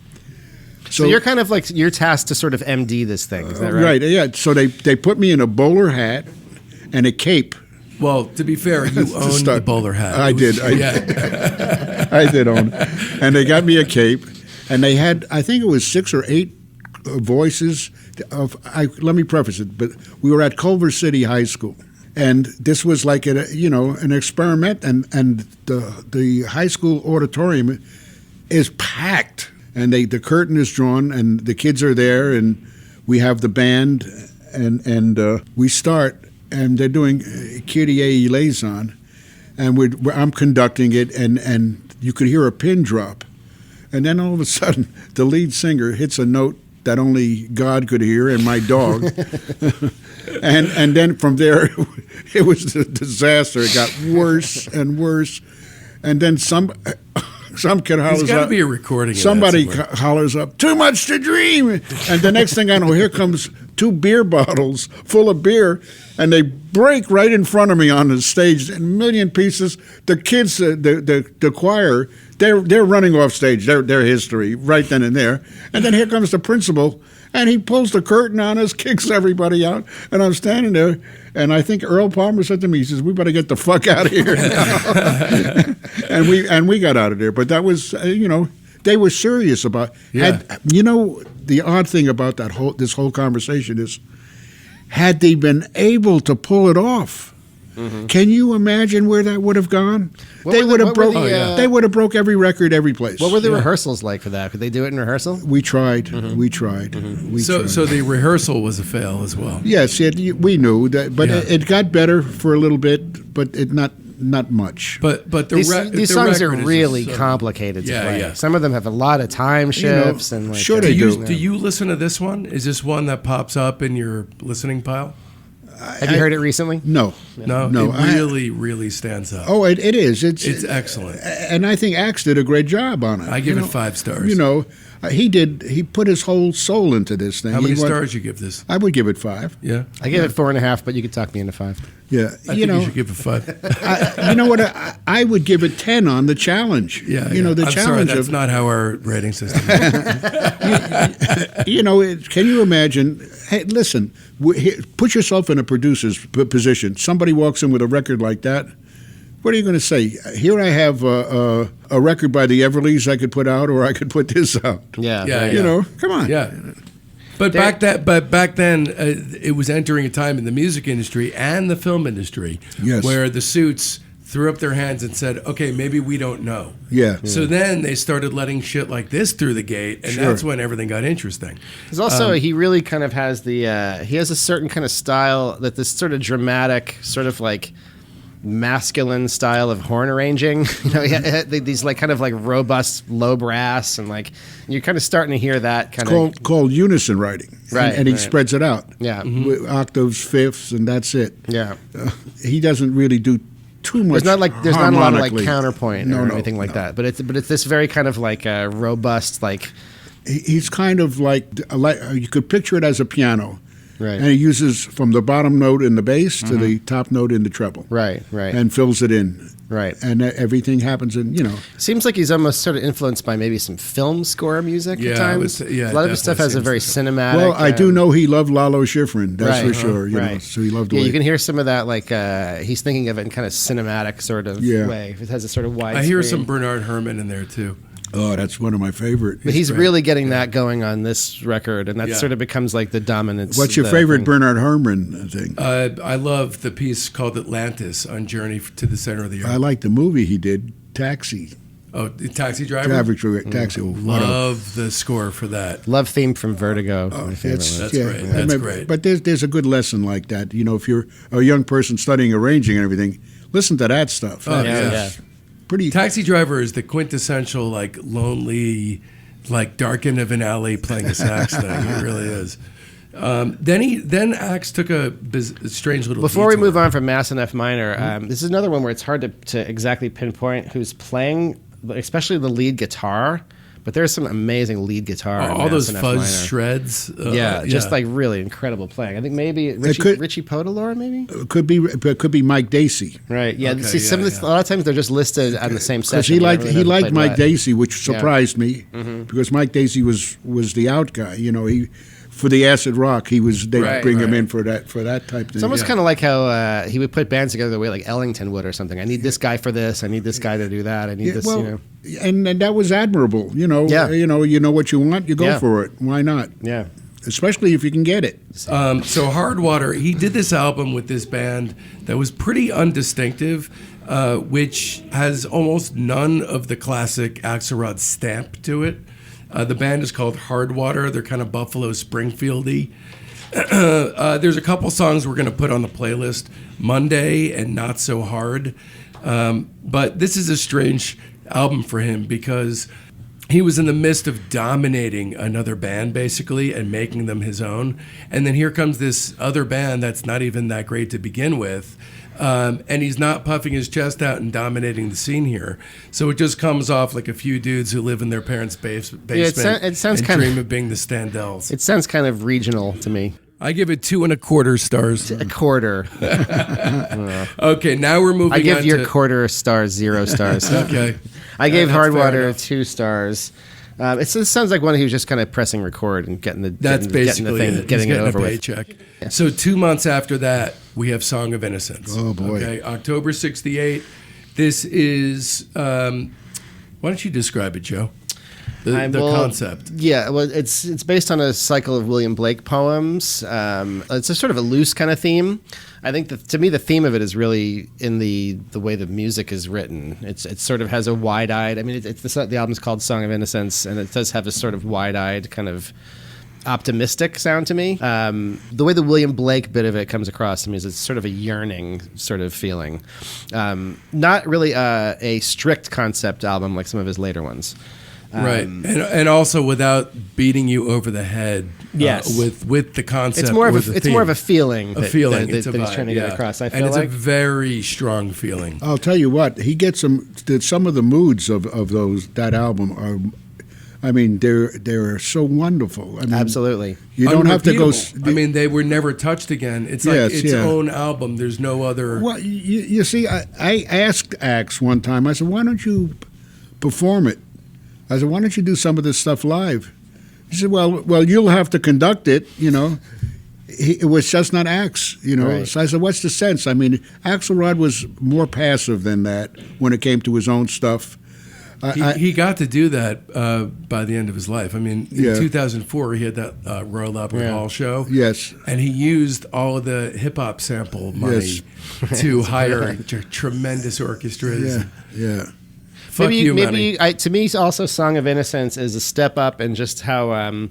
A: So you're kind of like you're tasked to sort of MD this thing, is that right?
C: Right, yeah. So they put me in a bowler hat and a cape.
B: Well, to be fair, you owned the bowler hat.
C: I did. I did own it. And they got me a cape, and they had, I think it was 6 or 8 voices. Let me preface it, but we were at Culver City High School. And this was like an experiment, and the high school auditorium is packed, and the curtain is drawn, and the kids are there, and we have the band, and we start, and they're doing Kyrie Eleison, and I'm conducting it, and you could hear a pin drop, and then all of a sudden the lead singer hits a note that only God could hear, and my dog. and then from there, it was a disaster. It got worse and worse. And then some kid hollers
B: There's got to
C: up.
B: be a recording.
C: Somebody hollers up, "Too much to dream!" And the next thing I know, here comes 2 beer bottles full of beer, and they break right in front of me on the stage in a million pieces. The kids, the choir, they're running off stage. Their history right then and there. And then here comes the principal, and he pulls the curtain on us, kicks everybody out, and I'm standing there. And I think Earl Palmer said to me, he says, "We better get the fuck out of here now." and we got out of there. But that was, they were serious about.
B: Yeah.
C: The odd thing about this whole conversation is, had they been able to pull it off, can you imagine where that would have gone? They would have broke. They would have broke every record, every place.
A: What were the rehearsals like for that? Could they do it in rehearsal?
C: We tried. We tried.
B: So the rehearsal was a fail as well.
C: Yes, we knew that, but it got better for a little bit, but not much.
B: But
A: these songs are really complicated to play.
B: Yeah.
A: Some of them have a lot of time shifts and like.
C: Sure they do.
B: Do you listen to this one? Is this one that pops up in your listening pile?
A: Have you heard it recently?
C: No.
B: It really stands up.
C: Oh, it is.
B: It's excellent.
C: And I think Axe did a great job on it.
B: I give it 5 stars.
C: He put his whole soul into this thing.
B: How many stars you give this?
C: I would give it 5.
B: Yeah.
A: I give it 4.5, but you could talk me into 5.
C: Yeah.
B: I think you should give it 5.
C: You know what? I would give it 10 on the challenge.
B: Yeah.
C: The
B: I'm
C: challenge.
B: sorry, that's not how our rating system works.
C: Can you imagine? Hey, listen, put yourself in a producer's position. Somebody walks in with a record like that. What are you going to say? Here I have a record by the Everlys I could put out, or I could put this out.
A: Yeah.
C: Come on.
B: Yeah. But back then, it was entering a time in the music industry and the film industry where the suits threw up their hands and said, "Okay, maybe we don't know."
C: Yeah.
B: So then they started letting shit like this through the gate, and that's when everything got interesting.
A: There's also he really kind of has he has a certain kind of style that this sort of dramatic, sort of like masculine style of horn arranging. These like kind of like robust low brass, and like you're kind of starting to hear that kind of
C: called unison writing,
A: right?
C: And he spreads it out,
A: with
C: octaves, fifths, and that's it.
A: Yeah,
C: he doesn't really do too much.
A: There's not a lot of like counterpoint or anything like that. But it's this very kind of like robust like.
C: He's kind of like you could picture it as a piano.
A: Right.
C: And he uses from the bottom note in the bass to the top note in the treble.
A: Right.
C: And fills it in.
A: Right.
C: And everything happens in,
A: Seems like he's almost sort of influenced by maybe some film score music at times. A lot of his stuff has a very cinematic.
C: Well, I do know he loved Lalo Schifrin, that's for sure. So he loved the way.
A: You can hear some of that, like he's thinking of it in kind of cinematic sort of way. It has a sort of wide
B: I hear
A: screen.
B: some Bernard Herrmann in there, too.
C: Oh, that's one of my favorite.
A: But he's really getting that going on this record, and that sort of becomes like the dominant.
C: What's your favorite Bernard Herrmann thing?
B: I love the piece called Atlantis on Journey to the Center of the Earth.
C: I like the movie he did, Taxi.
B: Oh, Taxi Driver?
C: Taxi.
B: Love the score for that.
A: Love theme from Vertigo.
B: That's great. That's great.
C: But there's a good lesson like that. If you're a young person studying arranging and everything, listen to that stuff.
B: Oh, yeah.
C: Pretty.
B: Taxi Driver is the quintessential, like, lonely, like, dark end of an alley playing a sax thing. It really is. Then Axe took a strange little
A: Before we
B: detour.
A: move on from Mass and F minor, this is another one where it's hard to exactly pinpoint who's playing, especially the lead guitar. but there's some amazing lead guitar. in
B: all
A: Mass
B: those
A: in F
B: fuzz
A: minor.
B: shreds.
A: Just like really incredible playing. I think maybe Richie Podolor, maybe.
C: It could be Mike Dacey.
A: Right. Yeah.
B: Okay,
A: See,
B: yeah.
A: a lot of times they're just listed on the same
C: Because
A: session.
C: he
A: but I
C: liked
A: really
C: he
A: never
C: liked
A: played
C: Mike
A: what.
C: Dacey, which surprised me because Mike Dacey was the out guy. For the acid rock, they bring him in for that type thing.
A: It's almost kind of like how he would put bands together the way like Ellington would or something. I need this guy for this. I need this guy to do that. I need this.
C: And that was admirable. You know what you want, you go for it. Why not?
A: Yeah.
C: Especially if you can get it.
B: So Hard Water, he did this album with this band that was pretty undistinctive, which has almost none of the classic Axelrod stamp to it. The band is called Hard Water. They're kind of Buffalo Springfield-y. There's a couple songs we're going to put on the playlist, Monday and Not So Hard. But this is a strange album for him because he was in the midst of dominating another band, basically, and making them his own. And then here comes this other band that's not even that great to begin with. And he's not puffing his chest out and dominating the scene here. So it just comes off like a few dudes who live in their parents' basement
A: it sounds
B: and
A: kind
B: dream of being the Standells.
A: It sounds kind of regional to me.
B: I give it 2.25 stars.
A: A quarter.
B: Okay, now we're moving on
A: I give your
B: to...
A: quarter stars 0 stars.
B: Okay.
A: I gave
B: That's
A: Hard
B: fair
A: Water
B: enough.
A: 2 stars. It sounds like one who's just kind of pressing record and getting
B: That's basically
A: getting the thing,
B: it.
A: getting
B: He's
A: it
B: getting
A: over
B: a
A: with.
B: paycheck. So 2 months after that, we have Song of Innocence.
C: Oh, boy.
B: Okay, October 68. This is... why don't you describe it, Joe? The concept.
A: Yeah, well, it's based on a cycle of William Blake poems. It's a sort of a loose kind of theme. I think to me the theme of it is really in the way the music is written. It sort of has a wide-eyed. I mean, the album's called Song of Innocence, and it does have a sort of wide-eyed kind of optimistic sound to me. The way the William Blake bit of it comes across to me is it's sort of a yearning sort of feeling. Not really a strict concept album like some of his later ones.
B: Right, and also without beating you over the head.
A: Yes.
B: With the concept.
A: It's more of
B: a
A: a feeling.
B: A feeling.
A: That
B: It's a
A: he's
B: vibe,
A: trying to get across. I feel
B: and it's
A: like
B: a very strong feeling.
C: I'll tell you what, he gets some of the moods of that album are, I mean, they're so wonderful. I mean,
A: absolutely.
C: You don't have to go.
B: I mean, they were never touched again. It's like its own album. There's no other.
C: Well, you see, I asked Axe one time. I said, "Why don't you perform it?" I said, "Why don't you do some of this stuff live?" He said, "Well, you'll have to conduct it. It was just not Axe.
A: Right.
C: So I said, "What's the sense?" I mean, Axelrod was more passive than that when it came to his own stuff.
B: He got to do that by the end of his life. I mean, in 2004, he had that Royal Albert Hall show.
C: Yes.
B: And he used all of the hip-hop sample money to hire tremendous orchestras.
C: Yeah.
B: Fuck you, money.
A: To me, also, Song of Innocence is a step up in just how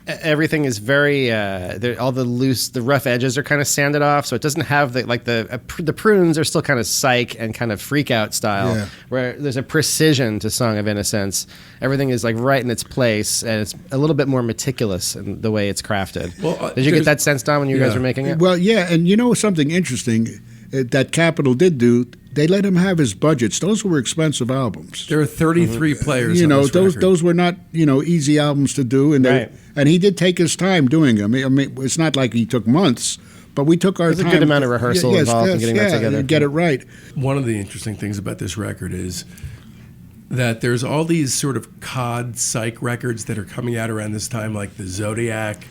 A: everything is very all the rough edges are kind of sanded off, so it doesn't have the prunes are still kind of psych and kind of freak out style, where there's a precision to Song of Innocence. Everything is like right in its place, and it's a little bit more meticulous in the way it's crafted. Well, did you get that sense, Don, when you guys were making it?
C: Well, yeah, and you know something interesting that Capitol did do. They let him have his budgets. Those were expensive albums.
B: There are 33 players. On this record.
C: Those were not easy albums to do, and and he did take his time doing them. I mean, it's not like he took months, but we took our time.
A: There's a good amount of rehearsal involved in getting that together.
C: Get it right.
B: One of the interesting things about this record is that there's all these sort of cod psych records that are coming out around this time, like the Zodiac,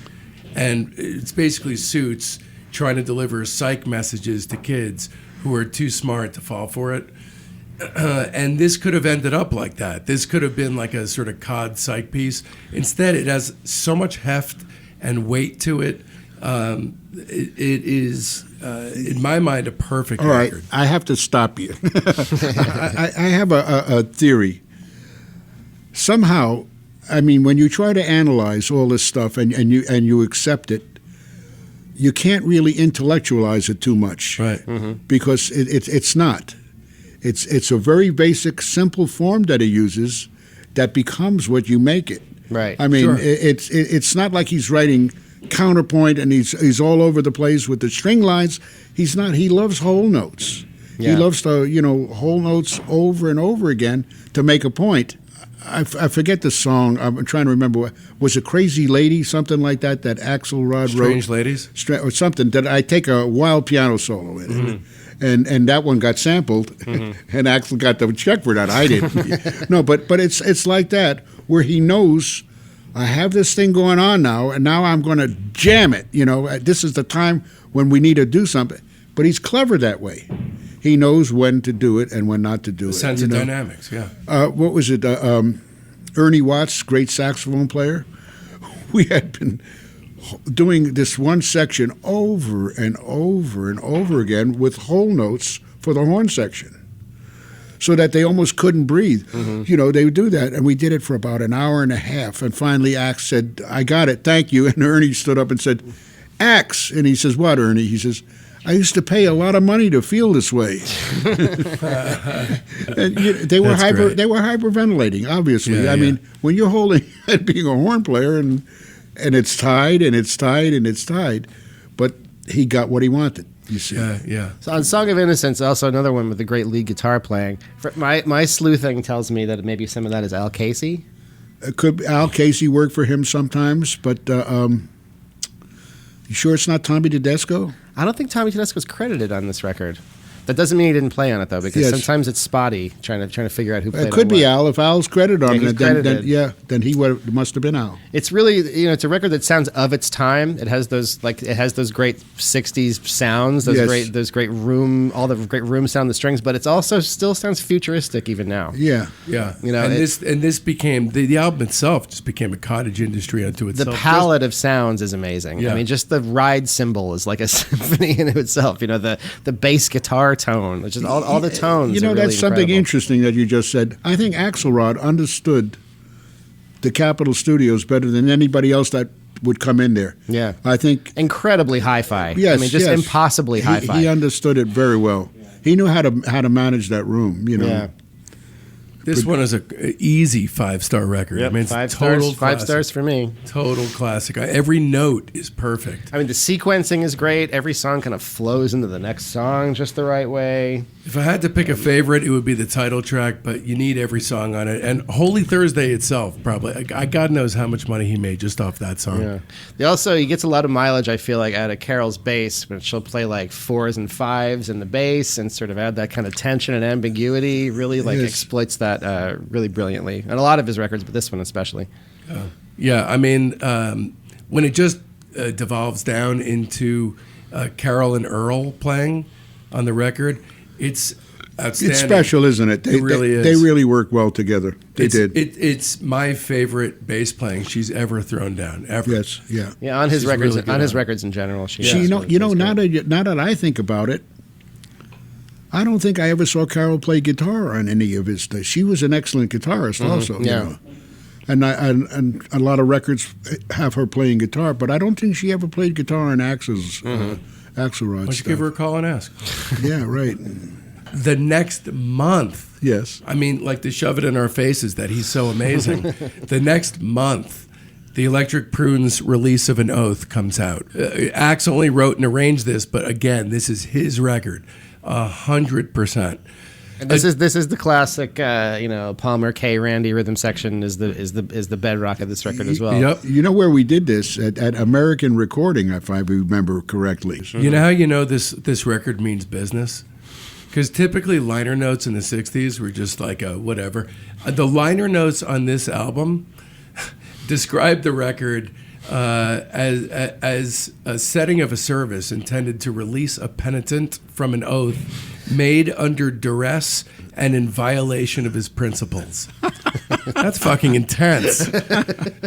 B: and it's basically Suits trying to deliver psych messages to kids who are too smart to fall for it. And this could have ended up like that. This could have been like a sort of cod psych piece. Instead, it has so much heft and weight to it. It is, in my mind, a perfect record.
C: All right, I have to stop you. I have a theory. Somehow, I mean, when you try to analyze all this stuff and you accept it, you can't really intellectualize it too much,
B: right?
C: Because it's not. It's a very basic, simple form that he uses that becomes what you make it.
A: Right.
C: I mean, it's not like he's writing counterpoint and he's all over the place with the string lines. He's not. He loves whole notes. Yeah. He loves to whole notes over and over again to make a point. I forget the song. I'm trying to remember. Was it "Crazy Lady," something like that? That Axelrod
B: Strange
C: wrote,
B: Ladies?
C: or something. That I take a wild piano solo in, and that one got sampled, and Axel got the check for that. I didn't. No, but it's like that where he knows I have this thing going on now, and now I'm going to jam it. This is the time when we need to do something. But he's clever that way. He knows when to do it and when not to do it.
B: Sense of dynamics, yeah.
C: What was it? Ernie Watts, great saxophone player. We had been doing this one section over and over and over again with whole notes for the horn section, so that they almost couldn't breathe. They would do that, and we did it for about an hour and a half. And finally, Axe said, "I got it, thank you." And Ernie stood up and said, "Axe," and he says, "What, Ernie?" He says, "I used to pay a lot of money to feel this way." And they were hyperventilating, obviously.
B: Yeah,
C: I mean, when you're holding at being a horn player and it's tied and it's tied and it's tied, but he got what he wanted. You see.
B: Yeah.
A: So on Song of Innocence, also another one with the great lead guitar playing. My sleuthing tells me that maybe some of that is Al Casey.
C: Al Casey worked for him sometimes, but you sure it's not Tommy Tedesco?
A: I don't think Tommy Tedesco was credited on this record. That doesn't mean he didn't play on it though, because sometimes it's spotty trying to figure out who played.
C: It could
A: on
C: be
A: what.
C: Al. If Al's credited on
A: he's
C: it,
A: credited.
C: then he must have been Al.
A: It's really, it's a record that sounds of its time. It has those great '60s sounds, those great room, all the great room sound, the strings, but it's also still sounds futuristic even now.
C: Yeah.
B: And this became the album itself just became a cottage industry unto itself.
A: The palette of sounds is amazing.
B: Yeah.
A: I mean, just the ride cymbal is like a symphony in itself. The bass guitar tone, which is all the tones. Are really
C: that's something
A: incredible.
C: interesting that you just said. I think Axelrod understood the Capitol Studios better than anybody else that would come in there.
A: Yeah,
C: I think
A: incredibly hi-fi.
C: Yes,
A: I mean, just impossibly hi-fi.
C: He understood it very well. He knew how to manage that room.
A: Yeah.
B: This one is a easy 5-star record.
A: Yep,
B: I mean, it's
A: 5
B: total
A: stars. 5
B: classic.
A: stars for me.
B: Total classic. Every note is perfect.
A: I mean, the sequencing is great. Every song kind of flows into the next song just the right way.
B: If I had to pick a favorite, it would be the title track, but you need every song on it. And Holy Thursday itself, probably. God knows how much money he made just off that song.
A: Yeah. He gets a lot of mileage, I feel like, out of Carol's bass, but she'll play like 4s and 5s in the bass and sort of add that kind of tension and ambiguity. Really exploits that really brilliantly. And a lot of his records, but this one especially.
B: Yeah, I mean, when it just devolves down into Carol and Earl playing on the record, it's outstanding.
C: It's special, isn't it?
B: It really is.
C: They really work well together. They did.
B: It's my favorite bass playing she's ever thrown down. Ever.
C: Yes. Yeah.
A: Yeah, on his
B: She's
A: records,
B: really good
A: on his
B: on it.
A: records in general, she.
C: Now that I think about it, I don't think I ever saw Carol play guitar on any of his stuff. She was an excellent guitarist, also.
A: Yeah.
C: And a lot of records have her playing guitar, but I don't think she ever played guitar on Axelrod
B: Why don't you
C: stuff.
B: give her a call and ask?
C: Yeah, right.
B: The next month,
C: Yes.
B: I mean, like to shove it in our faces that he's so amazing. The next month, the Electric Prunes release of An Oath comes out. Axe only wrote and arranged this, but again, this is his record, 100%.
A: And this is the classic, Palmer K. Randy rhythm section is the bedrock of this record as well.
B: Yep.
C: You know where we did this? At American Recording, if I remember correctly.
B: You know how you know this record means business? Because typically liner notes in the 60s were just like a whatever. The liner notes on this album describe the record as a setting of a service intended to release a penitent from an oath made under duress and in violation of his principles. That's fucking intense.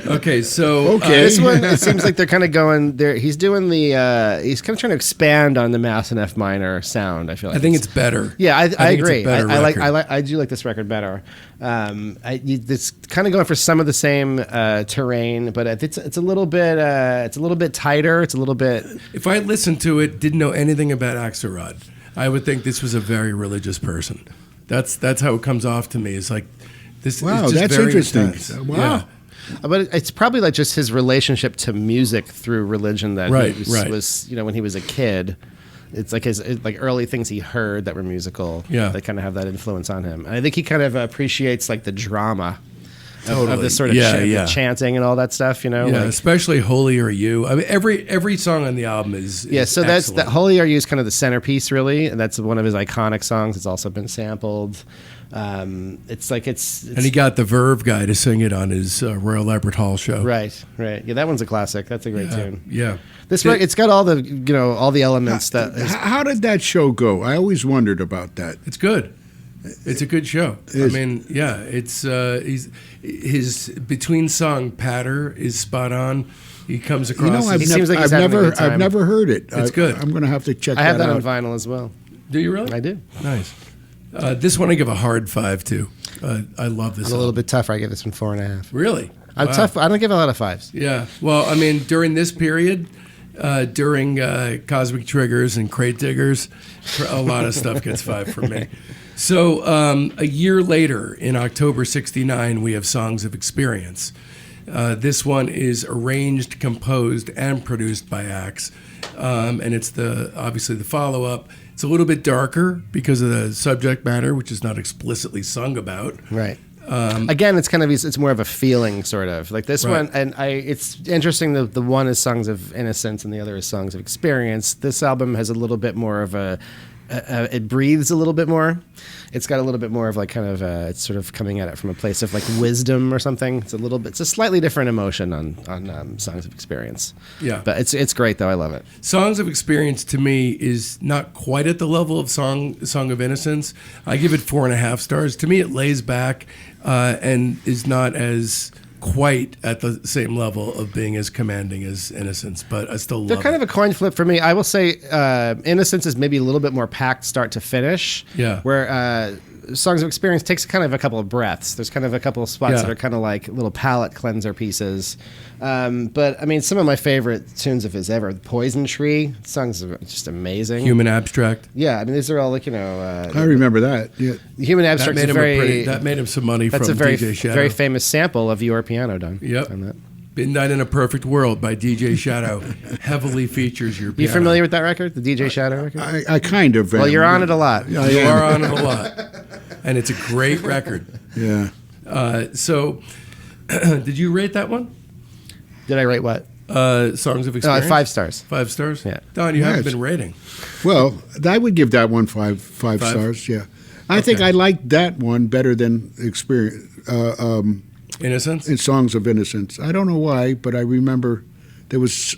B: Okay, so
A: This one, it seems like they're kind of going there. He's doing he's kind of trying to expand on the Mass and F minor sound. I feel like
B: I think it's better.
A: Yeah, I
B: think
A: agree.
B: It's a better record.
A: I do like this record better. It's kind of going for some of the same terrain, but it's a little bit tighter. It's a little bit.
B: If I listened to it, didn't know anything about Axelrod, I would think this was a very religious person. That's how it comes off to me. It's like this.
C: Wow,
B: is just
C: that's
B: very
C: interesting.
B: intense.
C: Wow.
B: Yeah.
A: But it's probably like just his relationship to music through religion that
B: Right.
A: was when he was a kid. It's like his early things he heard that were musical.
B: Yeah.
A: That kind of have that influence on him. And I think he kind of appreciates like the drama of this sort of chanting and all that stuff,
B: Yeah, especially Holy Are You. I mean, every song on the album is
A: so
B: excellent.
A: that's that Holy Are You is kind of the centerpiece, really, and that's one of his iconic songs. It's also been sampled. It's
B: and he got the Verve guy to sing it on his Royal Albert Hall show.
A: Right. Yeah, that one's a classic. That's a great tune.
B: Yeah,
A: it's got all the all the elements
C: How did that show go? I always wondered about that.
B: It's good. It's a good show. I mean, yeah, it's his between song patter is spot on. He comes across.
C: I've never heard it.
B: It's good.
C: I'm going to have to check.
A: I have that
C: out
A: on vinyl as well.
B: Do you really?
A: I do.
B: Nice. This one I give a hard 5 to. I love this.
A: It's a little bit tougher. I give this one 4.5.
B: Really?
A: I'm tough. I don't give a lot of 5s.
B: Yeah. Well, I mean, during this period, during Cosmic Triggers and Crate Diggers, a lot of stuff gets 5 from me. So a year later, in October '69, we have Songs of Experience. This one is arranged, composed, and produced by Axe, and it's obviously the follow-up. It's a little bit darker because of the subject matter, which is not explicitly sung about.
A: Right. Again, it's more of a feeling, sort of like this one. And it's interesting that the one is Songs of Innocence and the other is Songs of Experience. This album has a little bit more of it breathes a little bit more. It's got a little bit more of it's sort of coming at it from a place of like wisdom or something. It's a slightly different emotion on Songs of Experience.
B: Yeah,
A: but it's great though. I love it.
B: Songs of Experience to me is not quite at the level of Song of Innocence. I give it 4.5 stars. To me, it lays back and is not as quite at the same level of being as commanding as Innocence, but I still love it.
A: They're kind of a coin flip for me. I will say Innocence is maybe a little bit more packed start to finish.
B: Yeah.
A: Where Songs of Experience takes kind of a couple of breaths. There's kind of a couple of spots that are kind of like little palate cleanser pieces. But I mean, some of my favorite tunes of his ever, Poison Tree, songs are just amazing.
B: Human Abstract.
A: Yeah, I mean, these are all like,
C: I remember that. Yeah.
A: Human Abstract
B: that made him some money from DJ Shadow.
A: Very famous sample of Your Piano, Don.
B: Yep. Midnight in a Perfect World by DJ Shadow heavily features Your Piano.
A: You familiar with that record, the DJ Shadow record?
C: I kind of am.
A: Well, you're on it a lot.
B: You are on it a lot. And it's a great record.
C: Yeah.
B: So, did you rate that one?
A: Did I rate what?
B: Songs of Experience?
A: 5 stars.
B: 5 stars?
A: Yeah.
B: Don, you haven't been rating.
C: Well, I would give that one five stars, yeah. I think I liked that one better than Experience.
B: Innocence?
C: In Songs of Innocence. I don't know why, but I remember there was...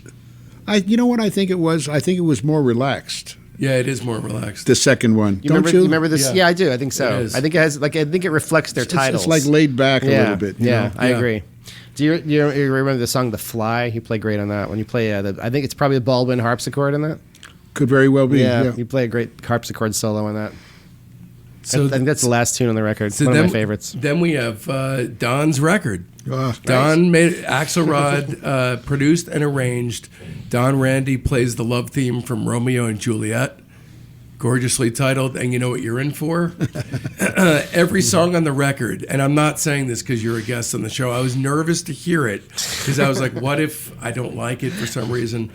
C: you know what I think it was? I think it was more relaxed.
B: Yeah, it is more relaxed.
C: The second one.
A: You remember this? Yeah, I do. I think so. I think it has I think it reflects their titles.
C: It's like laid back a little bit.
A: Yeah, I agree. Do you remember the song "The Fly"? You play great on that. When you play, I think it's probably a Baldwin harpsichord in that.
C: Could very well be.
A: Yeah, you play a great harpsichord solo on that. So I think that's the last tune on the record.
B: So
A: one of my favorites.
B: Then we have Don's record.
C: Nice.
B: Don made Axelrod produced and arranged. Don Randi plays the love theme from Romeo and Juliet. Gorgeously titled, and you know what you're in for? Every song on the record, and I'm not saying this because you're a guest on the show, I was nervous to hear it because I was like, what if I don't like it for some reason?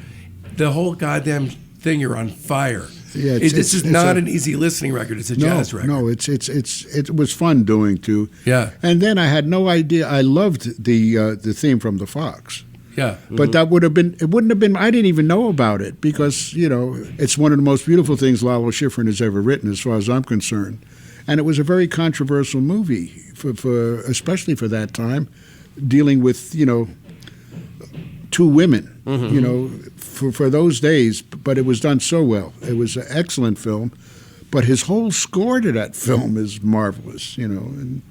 B: The whole goddamn thing, you're on fire.
C: Yeah,
B: this is not an easy listening record. It's a jazz record.
C: No, it was fun doing too.
B: Yeah.
C: And then I had no idea. I loved the theme from The Fox.
B: Yeah.
C: But it wouldn't have been, I didn't even know about it because, it's one of the most beautiful things Lalo Schifrin has ever written as far as I'm concerned. And it was a very controversial movie, for especially for that time, dealing with, two women, for those days. But it was done so well. It was an excellent film. But his whole score to that film is marvelous, And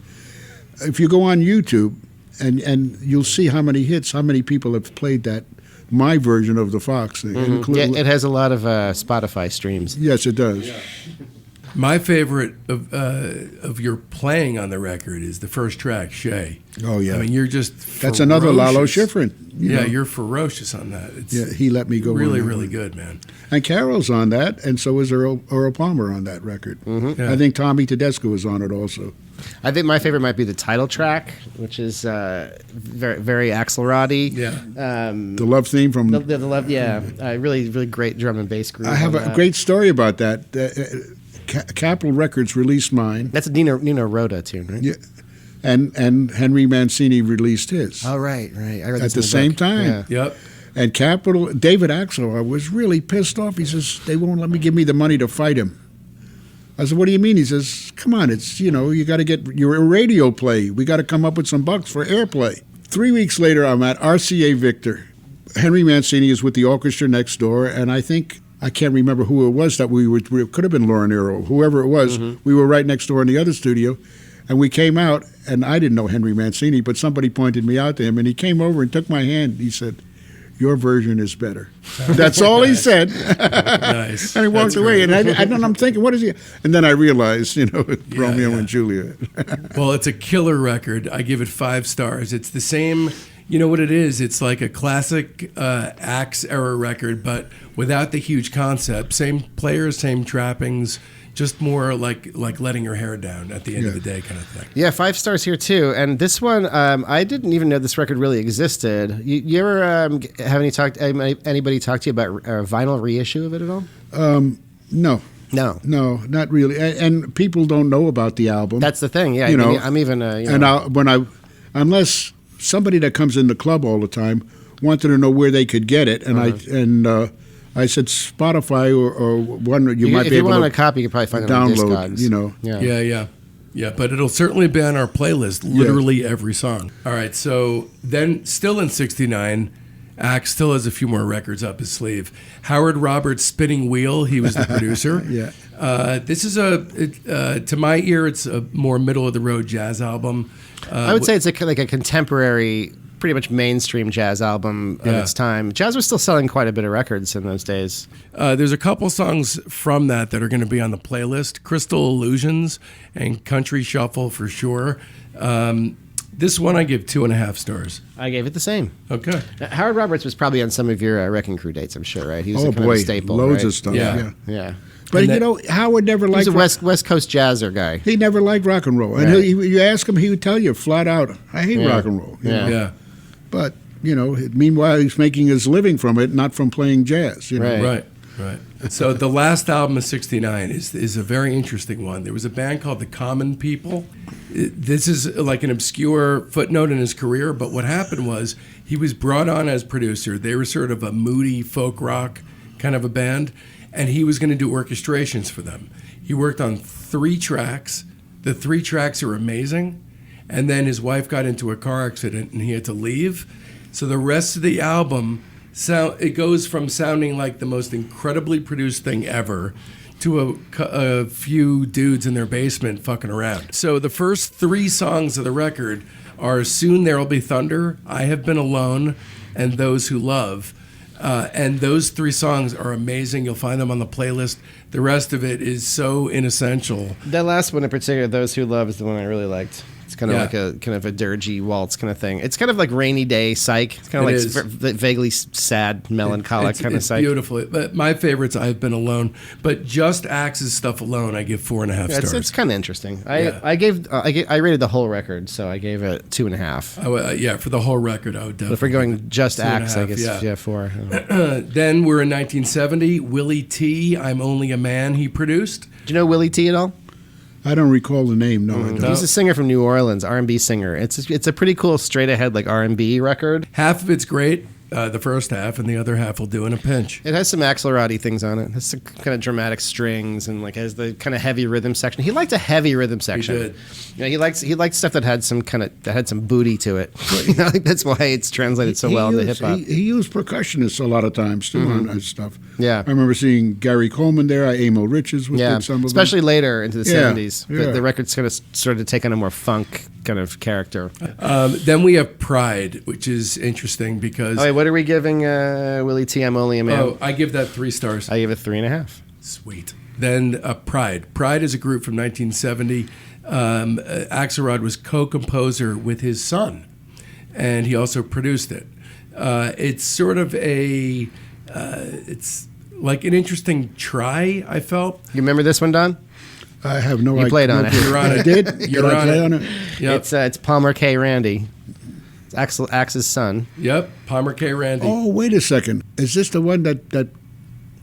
C: if you go on YouTube, and you'll see how many people have played that, my version of the Fox thing.
A: Yeah, it has a lot of Spotify streams.
C: Yes, it does.
B: Yeah. My favorite of your playing on the record is the first track, Shay.
C: Oh, yeah.
B: I mean, you're just ferocious.
C: That's another Lalo Schifrin.
B: You're ferocious on that. It's
C: he let me go
B: really,
C: on
B: really good, man.
C: And Carol's on that, and so is Earl Palmer on that record.
A: Mm-hmm.
C: Yeah. I think Tommy Tedesco was on it also.
A: I think my favorite might be the title track, which is very, very Axelrod-y.
B: Yeah.
C: The love theme from...
A: The love, really, really great drum and bass groove.
C: I have a great story about that. Capitol Records released mine.
A: That's a Nino Rota tune, right?
C: Yeah. and Henry Mancini released his
A: Oh, right. I read
C: at
A: this in
C: the same
A: book.
C: time.
A: Yeah.
B: Yep.
C: And Capitol, David Axelrod was really pissed off. He says, they won't let me give me the money to fight him. I said, what do you mean? He says, come on, it's, you got to get your radio play. We got to come up with some bucks for airplay. 3 weeks later, I'm at RCA Victor. Henry Mancini is with the orchestra next door, and I can't remember who it was that we could have been Lauren Arrow, whoever it was. Mm-hmm. We were right next door in the other studio, and we came out, and I didn't know Henry Mancini, but somebody pointed me out to him, and he came over and took my hand. He said, your version is better. That's all he said.
B: Nice.
C: And he walked away. And I'm thinking, what is he? And then I realized, Romeo and Juliet.
B: Well, it's a killer record. I give it 5 stars. It's the same, you know what it is? It's like a classic Axe era record, but without the huge concept. Same players, same trappings. Just more like letting your hair down at the end of the day kind of thing.
A: Yeah, 5 stars here too. And this one, I didn't even know this record really existed. You ever have anybody talk to you about a vinyl reissue of it at all?
C: No. No, not really. And people don't know about the album.
A: That's the thing. Yeah, I'm even.
C: Unless somebody that comes in the club all the time wanted to know where they could get it, and I said Spotify or one you might be able to. If you want
A: a copy, you can probably find it on
C: download.
B: Yeah, but it'll certainly be on our playlist, literally every song. All right, so then still in 69, Axe still has a few more records up his sleeve. Howard Roberts' Spinning Wheel, he was the producer. This is to my ear, it's a more middle-of-the-road jazz album.
A: I would say it's like a contemporary, pretty much mainstream jazz album of its time. Jazz was still selling quite a bit of records in those days.
B: There's a couple songs from that are going to be on the playlist. Crystal Illusions and Country Shuffle for sure. This one I give 2.5 stars.
A: I gave it the same.
B: Okay.
A: Howard Roberts was probably on some of your Wrecking Crew dates, I'm sure, right? He was
C: of a
A: staple.
C: Loads
A: right?
C: of stuff.
A: Yeah.
C: But Howard never liked.
A: He's a West Coast jazzer guy.
C: He never liked rock and roll, and you ask him, he would tell you flat out, "I hate rock and roll."
B: Yeah.
C: But meanwhile, he's making his living from it, not from playing jazz.
B: Right. So the last album of 69 is a very interesting one. There was a band called The Common People. This is like an obscure footnote in his career, but what happened was he was brought on as producer. They were sort of a moody folk rock kind of a band, and he was going to do orchestrations for them. He worked on 3 tracks. The 3 tracks are amazing, and then his wife got into a car accident, and he had to leave. So the rest of the album, it goes from sounding like the most incredibly produced thing ever to a few dudes in their basement fucking around. So the first 3 songs of the record are Soon There'll Be Thunder, I Have Been Alone, and Those Who Love. And those 3 songs are amazing. You'll find them on the playlist. The rest of it is so inessential.
A: That last one in particular, Those Who Love, is the one I really liked. It's kind of like a dirgy waltz kind of thing. It's kind of like Rainy Day psych. It's kind of like vaguely sad, melancholic kind of psych.
B: It's beautiful. But my favorites, I've Been Alone. But just Axe's stuff alone, I give 4.5 stars.
A: It's kind of interesting. I rated the whole record, so I gave it 2.5.
B: For the whole record, I would definitely.
A: But if we're going just Axe, I guess 4.
B: Then we're in 1970. Willie T, I'm Only a Man, he produced.
A: Do you know Willie T at all?
C: I don't recall the name. No, I don't.
A: He's a singer from New Orleans, R&B singer. It's a pretty cool straight ahead like R&B record.
B: Half of it's great, the first half, and the other half will do in a pinch.
A: It has some Axelrod-y things on it. It has some kind of dramatic strings and has the kind of heavy rhythm section. He liked a heavy rhythm section.
B: He did.
A: He liked stuff that had some booty to it. I think that's why it's translated so well into hip hop.
C: He used percussionists a lot of times too on his stuff.
A: Yeah,
C: I remember seeing Gary Coleman there. Emil Riches did some of them.
A: Especially later into the 70s. The record's kind of started to take on a more funk kind of character.
B: Then we have Pride, which is interesting because.
A: Oh, wait, what are we giving Willie T? I'm Only a Man.
B: Oh, I give that 3 stars.
A: I give it 3.5.
B: Sweet. Then Pride. Pride is a group from 1970. Axelrod was co-composer with his son, and he also produced it. It's sort of it's like an interesting try, I felt.
A: You remember this one, Don?
C: I have no idea.
A: You played on it.
B: You're on it.
C: I did?
B: You're
C: did I
B: on
C: play
B: it.
C: on it?
B: Yep.
A: It's Palmer K. Randy. Axe's son.
B: Yep, Palmer K. Randy.
C: Oh, wait a second. Is this the one that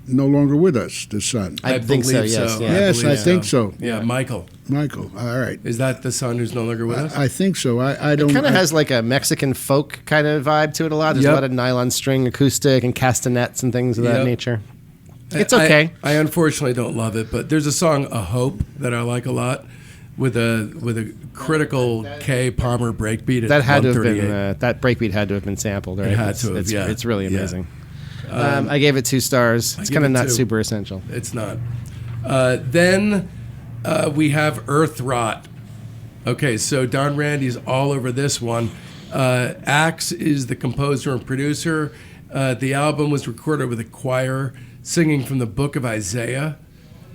C: no longer with us, the son.
A: I think so,
B: believe
A: yes. Yeah.
C: Yes, I
B: believe
C: think so.
B: Yeah, Michael.
C: Michael, all right.
B: Is that the son who's no longer with us?
C: I think so. I don't.
A: It kind of has like a Mexican folk kind of vibe to it a lot. There's a
B: Yep.
A: lot of nylon string acoustic and castanets and things of that
B: Yep.
A: nature. It's okay.
B: I unfortunately don't love it, but there's a song, "A Hope," that I like a lot, with a critical K Palmer breakbeat at
A: That had to have
B: 138.
A: been that breakbeat had to have been sampled, right?
B: It had to have, yeah.
A: It's really
B: Yeah.
A: amazing. I gave it 2 stars. It's
B: give
A: kind of
B: it
A: not
B: 2.
A: super essential.
B: It's not. Then we have Earth Rot. Okay, so Don Randi's all over this one. Axe is the composer and producer. The album was recorded with a choir singing from the Book of Isaiah,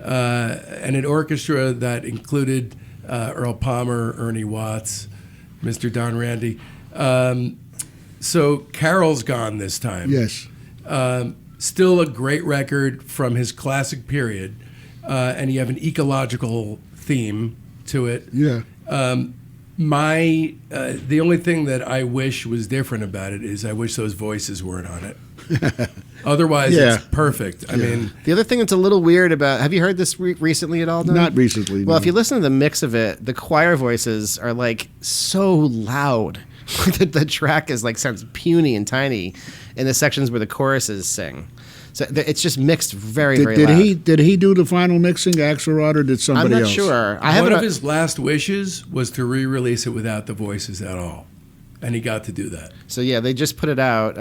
B: and an orchestra that included Earl Palmer, Ernie Watts, Mr. Don Randi. So Carol's gone this time.
C: Yes.
B: Still a great record from his classic period, and you have an ecological theme to it.
C: Yeah.
B: The only thing that I wish was different about it is I wish those voices weren't on it. Otherwise,
C: Yeah.
B: it's perfect. I mean,
A: The other thing that's a little weird about, have you heard this recently at all, Don?
C: Not recently.
A: Well,
C: no.
A: if you listen to the mix of it, the choir voices are like so loud. The track is like sounds puny and tiny in the sections where the choruses sing. So it's just mixed very, very
C: did
A: loud.
C: did he do the final mixing, Axelrod, or did
A: I'm
C: somebody
A: not
C: else?
A: sure.
B: one of his last wishes was to re-release it without the voices at all, and he got to do that.
A: So yeah, they just put it out.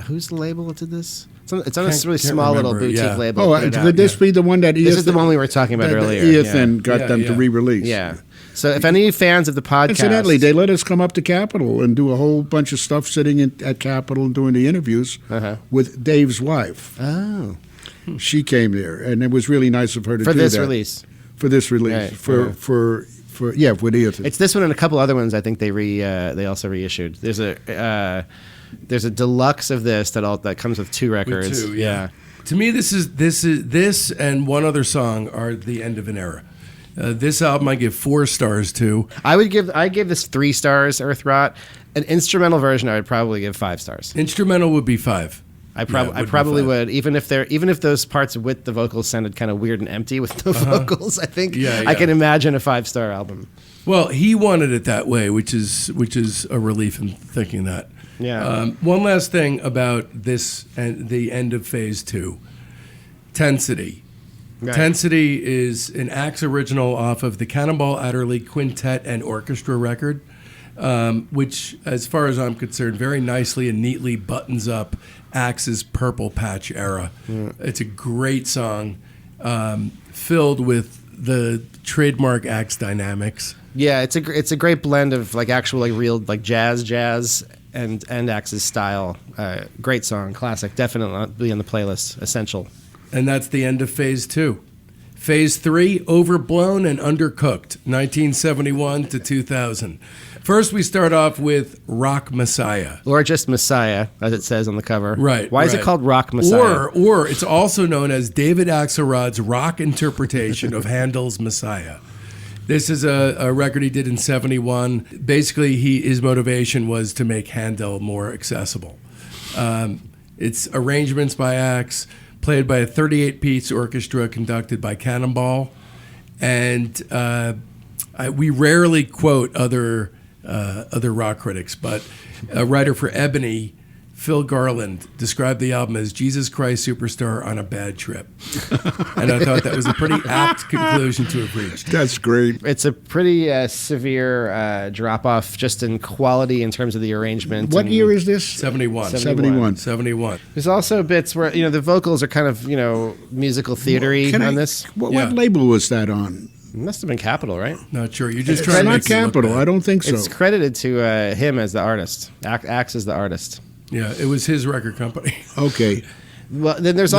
A: Who's the label that did this? It's on a really
B: Can't
A: small little
B: remember,
A: boutique
B: yeah.
A: label.
C: Oh,
A: put it
C: could
A: out.
C: this be the one that
A: This is the one we were talking about earlier.
C: Ethan got them
B: Yeah.
C: to re-release.
A: Yeah. So if any fans of the podcast,
C: Incidentally, they let us come up to Capitol and do a whole bunch of stuff sitting at Capitol and doing the interviews with Dave's wife.
A: oh,
C: She came there, and it was really nice of her to
A: for
C: do
A: this
C: that.
A: release,
C: For this release.
A: Right,
C: For with Ethan.
A: it's this one and a couple other ones. I think they also reissued. There's a deluxe of this that comes with 2 records.
B: With 2, yeah. To me, this and one other song are the end of an era. This album I give 4 stars to.
A: I give this 3 stars. Earth Rot. An instrumental version I would probably give 5 stars.
B: Instrumental would be 5.
A: I probably would, even if those parts with the vocals sounded kind of weird and empty with no vocals. I think I can imagine a 5-star album.
B: Well, he wanted it that way, which is a relief in thinking that.
A: Yeah.
B: One last thing about this and the end of phase 2, Tensity.
A: Right.
B: Tensity is an Axe original off of the Cannonball Adderley Quintet and Orchestra record, which, as far as I'm concerned, very nicely and neatly buttons up Axe's Purple Patch era. It's a great song, filled with the trademark Axe dynamics.
A: Yeah, it's a great blend of like actual like real like jazz and Axe's style. Great song, classic, definitely on the playlist, essential.
B: And that's the end of phase 2. Phase 3, Overblown and Undercooked, 1971 to 2000. First, we start off with Rock Messiah.
A: Or just Messiah, as it says on the cover.
B: Right.
A: Why is it called Rock Messiah?
B: Or it's also known as David Axelrod's rock interpretation of Handel's Messiah. This is a record he did in 71. Basically, his motivation was to make Handel more accessible. It's arrangements by Axe, played by a 38-piece orchestra conducted by Cannonball. And we rarely quote other rock critics, but a writer for Ebony, Phil Garland, described the album as Jesus Christ Superstar on a bad trip. And I thought that was a pretty apt conclusion to have reached.
C: That's great.
A: It's a pretty severe drop-off just in quality in terms of the arrangement.
C: What year is this?
B: 71.
C: 71.
A: There's also bits where, the vocals are kind of, musical theater-y on this.
C: What
B: Yeah.
C: label was that on?
A: It must have been Capitol, right?
B: Not sure. You're just
C: It's
B: trying to
C: not
B: make it look
C: Capitol.
B: bad.
C: I don't think so.
A: It's credited to him as the artist. Axe is the artist.
B: Yeah, it was his record company.
C: Okay.
A: Well, then there's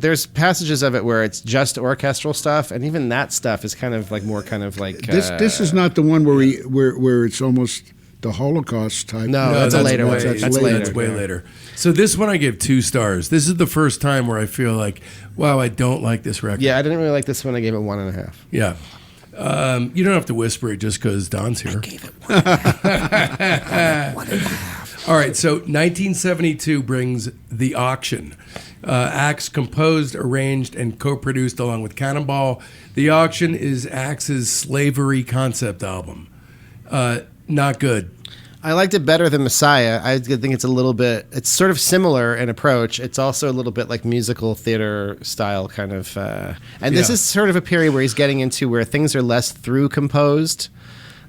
A: there's passages of it where it's just orchestral stuff, and even that stuff is kind of like more kind of like
C: This is not the one where it's almost the Holocaust type.
A: No, that's a later one.
C: That's
A: That's
C: later.
A: later.
B: That's way later. So this one I give 2 stars. This is the first time where I feel like, wow, I don't like this record.
A: Yeah, I didn't really like this one. I gave it 1.5.
B: Yeah. You don't have to whisper it just because Don's here.
A: Gave it 1.5.
B: All right, so 1972 brings The Auction. Axe composed, arranged, and co-produced along with Cannonball. The Auction is Axe's slavery concept album. Not good.
A: I liked it better than Messiah. I think it's a little bit, it's sort of similar in approach. It's also a little bit like musical theater style kind of, and this is sort of a period where he's getting into where things are less through composed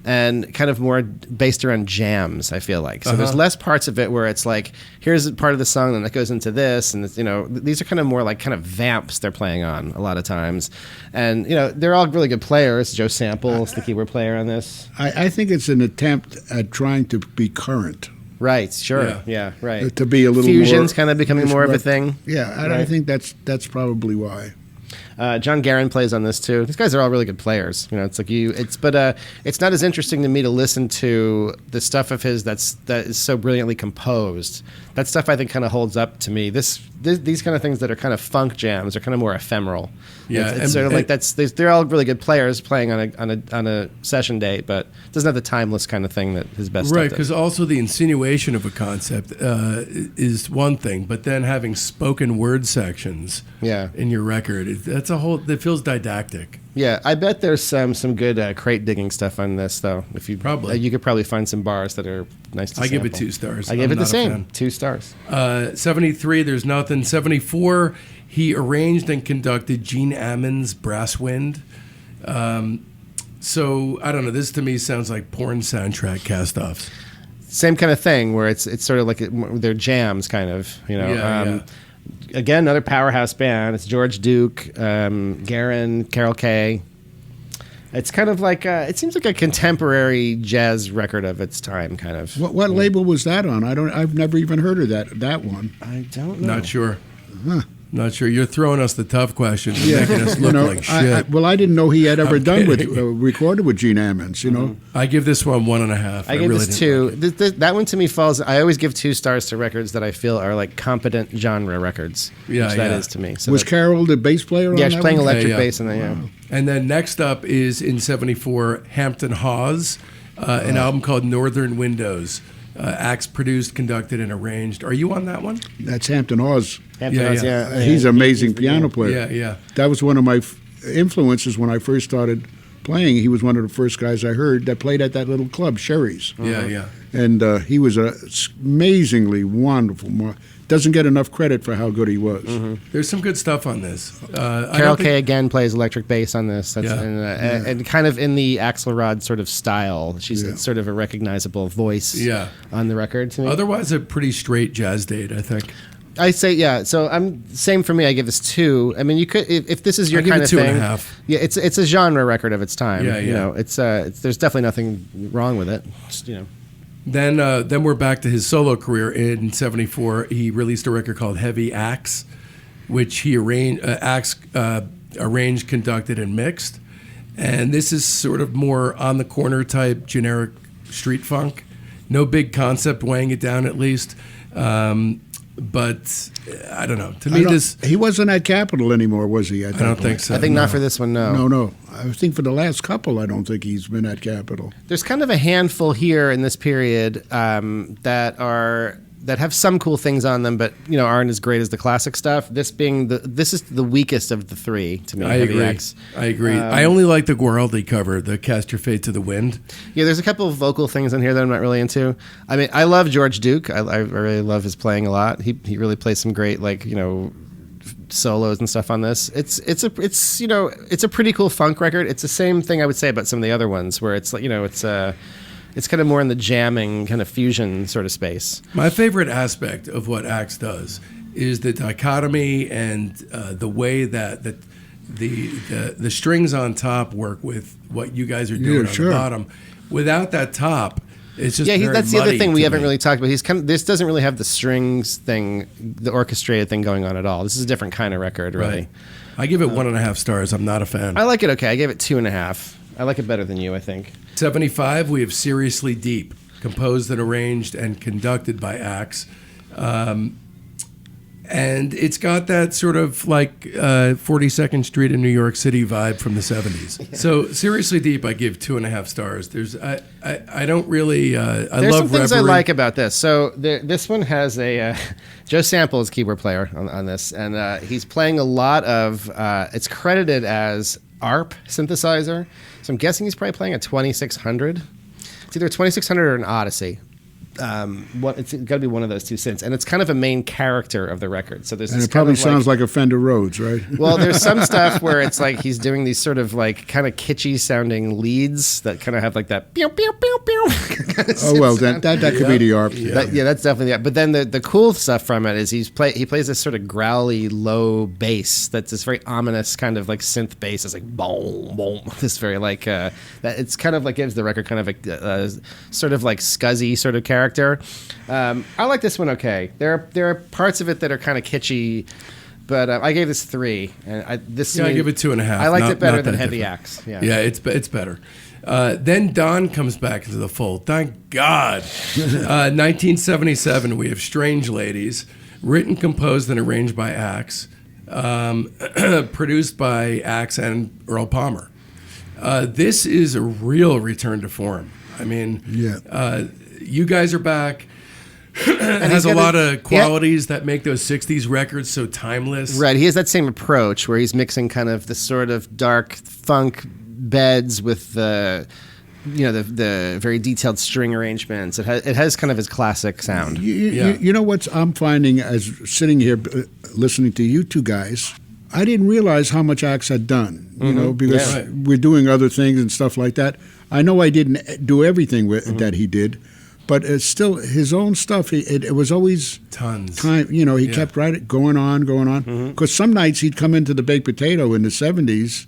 A: and kind of more based around jams, I feel like. So there's less parts of it where it's like, here's a part of the song and that goes into this. And, it's, you know, these are kind of more like kind of vamps they're playing on a lot of times. And, you know, they're all really good players. Joe Sample's the keyboard player on this.
C: I think it's an attempt at trying to be current.
A: Right, sure. Yeah, right.
C: To be a little
A: Fusion's
C: more,
A: kind of becoming more of a thing.
C: Yeah,
A: right?
C: I think that's probably why.
A: John Guerin plays on this too. These guys are all really good players. You know, it's like it's not as interesting to me to listen to the stuff of his that is so brilliantly composed. That stuff I think kind of holds up to me. These kind of things that are kind of funk jams are kind of more ephemeral.
B: Yeah,
A: it's sort of like they're all really good players playing on a session date, but it doesn't have the timeless kind of thing that his best
B: right,
A: stuff
B: because
A: does.
B: also the insinuation of a concept is one thing, but then having spoken word sections in your record, that's a whole, that feels didactic.
A: Yeah, I bet there's some good crate digging stuff on this, though. If you you could probably find some bars that are nice to sample.
B: I give it 2 stars.
A: I gave it the same, 2 stars.
B: 73, there's nothing. 74, he arranged and conducted Gene Ammon's Brass Wind. So I don't know. This to me sounds like porn soundtrack cast-offs.
A: Same kind of thing where it's sort of like they're jams, kind of. You know. Again, another powerhouse band. It's George Duke, Guerin, Carol Kay. It's kind of like it seems like a contemporary jazz record of its time, kind of.
C: What label was that on? I've never even heard of that one.
A: I don't know.
B: Not sure.
C: Huh.
B: Not sure. You're throwing us the tough questions and making us look like shit.
C: I didn't know he had ever recorded with Gene Ammons, you know.
B: I give this one 1.5.
A: I give this 2. That one to me falls. I always give 2 stars to records that I feel are like competent genre records.
B: Yeah,
A: that is to me. So
C: was Carol the bass player on that?
A: Yeah, she's playing
C: one?
A: electric bass in there.
C: Wow.
B: And then next up is in 74, Hampton Hawes, an album called Northern Windows. Axe produced, conducted, and arranged. Are you on that one?
C: That's Hampton Hawes.
A: Yeah.
C: He's an amazing piano player.
B: Yeah.
C: That was one of my influences when I first started playing. He was one of the first guys I heard that played at that little club, Sherry's.
B: Yeah.
C: And he was amazingly wonderful. Doesn't get enough credit for how good he was.
B: There's some good stuff on this.
A: Carol Kay again plays electric bass on this. And kind of in the Axelrod sort of style. She's sort of a recognizable voice on the record to me.
B: Otherwise, a pretty straight jazz date, I think.
A: I say So same for me. I give this 2. I mean, you could if this is your kind of thing.
B: 2.5.
A: Yeah, it's a genre record of its time.
B: Yeah.
A: You know, it's there's definitely nothing wrong with it. Just, you know.
B: Then we're back to his solo career. In 74, he released a record called Heavy Axe, which he arranged, conducted, and mixed. And this is sort of more on-the-corner type generic street funk. No big concept weighing it down, at least. But I don't know. To me,
C: he wasn't at Capitol anymore, was he? I
B: don't think so.
A: I think not for this one.
C: No. I think for the last couple, I don't think he's been at Capitol.
A: There's kind of a handful here in this period that have some cool things on them, but you know aren't as great as the classic stuff. This is the weakest of the 3 to me.
B: I agree. I only like the Guaraldi cover, the Cast Your Fate to the Wind.
A: Yeah, there's a couple of vocal things in here that I'm not really into. I mean, I love George Duke. I really love his playing a lot. He really plays some great solos and stuff on this. It's a pretty cool funk record. It's the same thing I would say about some of the other ones where it's like it's kind of more in the jamming kind of fusion sort of space.
B: My favorite aspect of what Axe does is the dichotomy and the way that the strings on top work with what you guys are doing on the bottom. Without that top, it's just
A: that's the other thing we haven't really talked about. This doesn't really have the strings thing, the orchestrated thing going on at all. This is a different kind of record, really.
B: Right. I give it 1.5 stars. I'm not a fan.
A: I like it okay. I gave it 2.5. I like it better than you, I think.
B: 75, we have Seriously Deep, composed and arranged and conducted by Axe. And And it's got that sort of like 42nd Street in New York City vibe from the 70s. Yeah. So Seriously Deep, I give 2.5 stars. I don't really,
A: There's
B: love
A: some things
B: Reverie.
A: I like about this. So this one has a, Joe Sample is keyboard player on this, and he's playing a lot of, it's credited as ARP synthesizer. So I'm guessing he's probably playing a 2600. It's either a 2600 or an Odyssey. It's got to be one of those two synths, and it's kind of a main character of the record. So there's,
C: and it probably sounds like a Fender Rhodes, right?
A: Well, there's some stuff where it's like he's doing these sort of like kind of kitschy sounding leads that kind of have like that pew pew pew pew.
C: Oh well, that could be the ARP.
A: Yeah, that's definitely that. But then the cool stuff from it is he plays this sort of growly low bass that's this very ominous kind of like synth bass. It's like boom boom. This very like that. It's kind of like gives the record kind of a sort of like scuzzy sort of character. I like this one okay. There are parts of it that are kind of kitschy, but I gave this 3. And I give
B: it 2.5.
A: I liked it better than Heavy Axe. Yeah,
B: it's better. Then Don comes back into the fold. Thank God. 1977, we have Strange Ladies, written, composed, and arranged by Axe, produced by Axe and Earl Palmer. This is a real return to form. I mean, you guys are back. It has a lot of qualities that make those 60s records so timeless.
A: Right. He has that same approach where he's mixing kind of the sort of dark funk beds with the very detailed string arrangements. It has kind of his classic sound.
C: You know what I'm finding as sitting here listening to you two guys, I didn't realize how much Axe had done, because we're doing other things and stuff like that. I know I didn't do everything that he did, but it's still his own stuff. It was always
B: tons
C: time. He kept going on. Because some nights he'd come into the Baked Potato in the 70s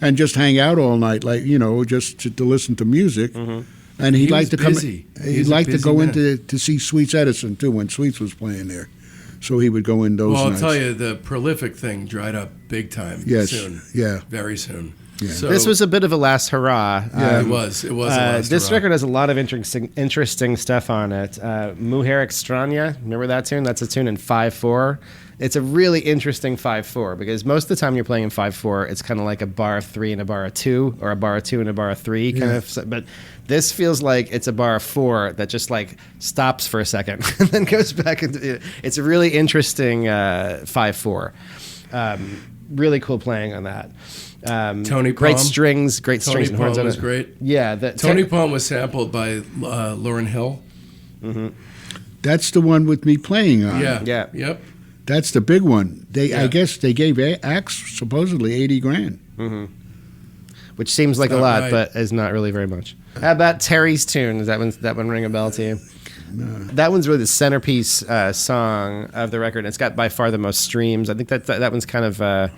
C: and just hang out all night, like just to listen to music. And he'd like to come. He'd like to go in to see Sweets Edison too when Sweets was playing there. So he would go in those nights.
B: Well, I'll tell you, the Prolific thing dried up big time.
C: Yes.
B: Soon.
C: Yeah.
B: Very soon.
C: Yeah.
A: So, this was a bit of a last hurrah.
B: It was. It was a last
A: This
B: hurrah.
A: record has a lot of interesting stuff on it. Mujer Extraña, remember that tune? That's a tune in 5/4. It's a really interesting 5/4 because most of the time you're playing in 5/4, it's kind of like a bar of 3 and a bar of 2, or a bar of 2 and a bar of 3 kind of. But this feels like it's a bar of 4 that just like stops for a second and then goes back into. It's a really interesting 5/4. Really cool playing on that.
B: Tony Palm.
A: Great strings and horns on it.
B: Was great.
A: Yeah,
B: Tony Palm was sampled by Lauryn Hill.
C: That's the one with me playing on.
B: Yeah. Yep.
C: That's the big one. I guess they gave Axe supposedly $80,000.
A: Which seems like a lot,
B: right.
A: but is not really very much. How about Terry's Tune? Does that one ring a bell to you? No. That one's really the centerpiece song of the record. It's got by far the most streams. I think that one's kind of a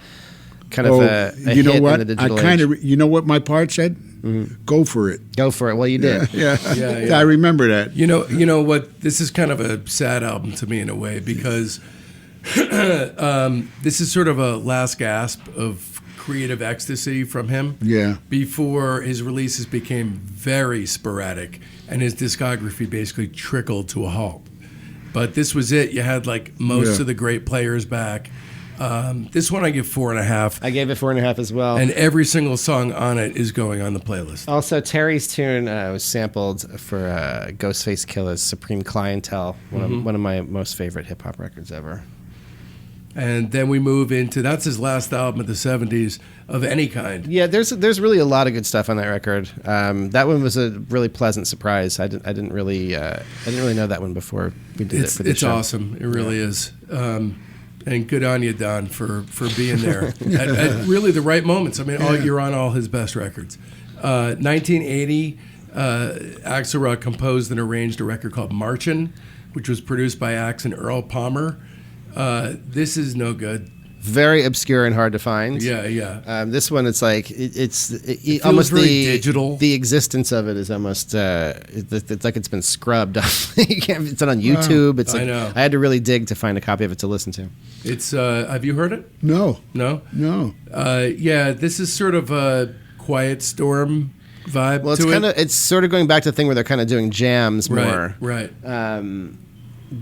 C: you know
A: hit
C: what?
A: in the digital age.
C: You know what my part said? Go for it.
A: Go for it. Well, you did.
C: Yeah. I remember that.
B: You know what? This is kind of a sad album to me in a way because this is sort of a last gasp of creative ecstasy from him.
C: Yeah.
B: Before his releases became very sporadic and his discography basically trickled to a halt. But this was it. You had like most of the great players back. This one I give 4.5.
A: I gave it 4.5 as well.
B: And every single song on it is going on the playlist.
A: Also, Terry's Tune was sampled for Ghostface Killah's Supreme Clientele, one of my most favorite hip hop records ever.
B: And then we move into, that's his last album of the 70s of any kind.
A: Yeah, there's really a lot of good stuff on that record. That one was a really pleasant surprise. I didn't really know that one before we did it for the show.
B: It's awesome. It really is. And good on you, Don, for being there at really the right moments. I mean, you're on all his best records. 1980, Axelrod composed and arranged a record called Marchin', which was produced by Axe and Earl Palmer. This is no good.
A: Very obscure and hard to find.
B: Yeah.
A: This one, it's like it
B: almost very digital.
A: The existence of it is almost it's like it's been scrubbed. You can't. It's not on YouTube. It's like,
B: I know.
A: I had to really dig to find a copy of it to listen to.
B: It's. Have you heard it?
C: No.
B: This is sort of a Quiet Storm vibe.
A: Well, it's sort of going back to the thing where they're kind of doing jams more.
B: Right.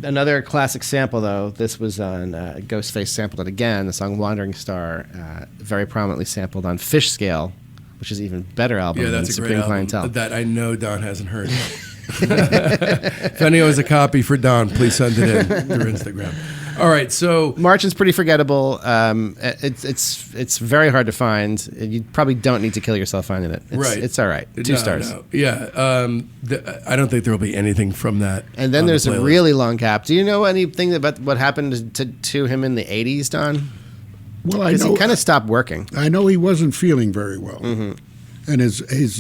A: Another classic sample, though. This was on Ghostface sampled it again. The song "Wandering Star," very prominently sampled on Fish Scale, which is an even better album.
B: Yeah,
A: than
B: that's a great
A: Supreme
B: album
A: Clientele.
B: that I know Don hasn't heard. If anyone has a copy for Don, please send it in through Instagram. All right, so
A: March is pretty forgettable. It's very hard to find. You probably don't need to kill yourself finding it. It's all right. Two stars.
B: No. Yeah, I don't think there will be anything from that.
A: And then there's
B: the
A: a
B: playlist.
A: really long gap. Do you know anything about what happened to him in the 80s, Don?
C: Well, I
A: Because
C: know
A: he kind of stopped working.
C: I know he wasn't feeling very well,
A: Mm-hmm.
C: and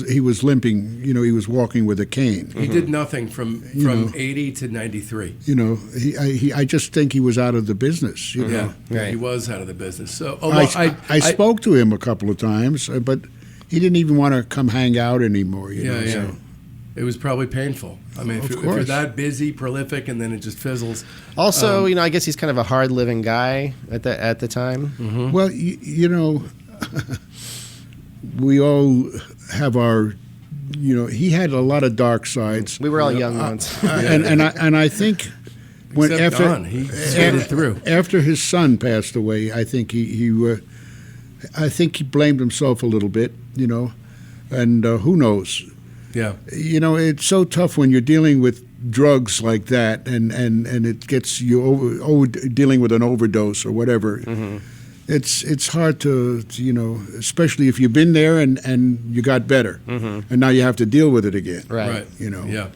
C: he was limping. You know, he was walking with a cane.
B: He did nothing from 80 to 93.
C: You know, I just think he was out of the business. You know?
B: Yeah,
A: Right.
B: he was out of the business. So
C: I spoke to him a couple of times, but he didn't even want to come hang out anymore. You know,
B: Yeah.
C: so.
B: It was probably painful. I mean, if you're
C: course.
B: that busy, prolific, and then it just fizzles.
A: Also, I guess he's kind of a hard-living guy at the time.
B: Mm-hmm.
C: Well, you know, we all have our. You know, he had a lot of dark sides,
A: We were all young once.
C: and I think when
B: Except
C: after
B: Don, he skated through.
C: after his son passed away, I think he blamed himself a little bit. You know, and who knows.
B: Yeah.
C: You know, it's so tough when you're dealing with drugs like that, and it gets you dealing with an overdose or whatever.
A: Mm-hmm.
C: It's hard to especially if you've been there and you got better, and now you have to deal with it again.
A: Right.
C: You know.
B: Yeah.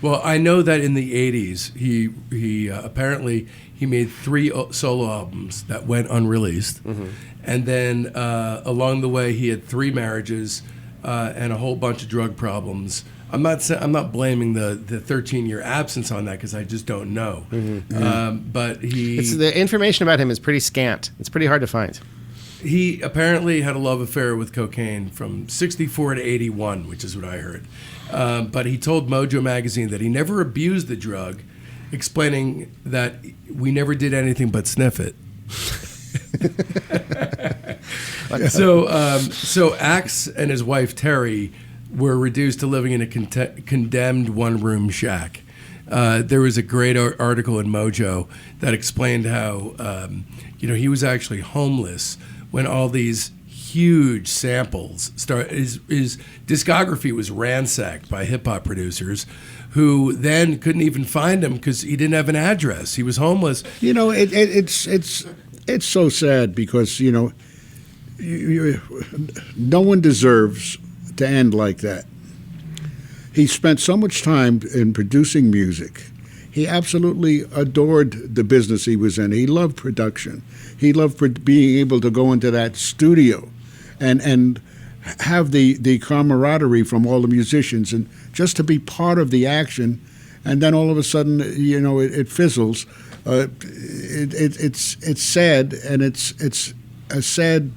B: Well, I know that in the 80s, he apparently he made 3 solo albums that went unreleased, and then along the way he had 3 marriages. And a whole bunch of drug problems. I'm not blaming the 13-year absence on that because I just don't know. But
A: The information about him is pretty scant. It's pretty hard to find.
B: he apparently had a love affair with cocaine from 64 to 81, which is what I heard. But he told Mojo magazine that he never abused the drug, explaining that we never did anything but sniff it. So Axe and his wife Terry were reduced to living in a condemned one-room shack. There was a great article in Mojo that explained how he was actually homeless when all these huge samples started. His discography was ransacked by hip-hop producers who then couldn't even find him because he didn't have an address. He was homeless.
C: You know, it's so sad because no one deserves to end like that. He spent so much time in producing music. He absolutely adored the business he was in. He loved production. He loved being able to go into that studio and have the camaraderie from all the musicians and just to be part of the action. And then all of a sudden, it fizzles. It's sad, and it's a sad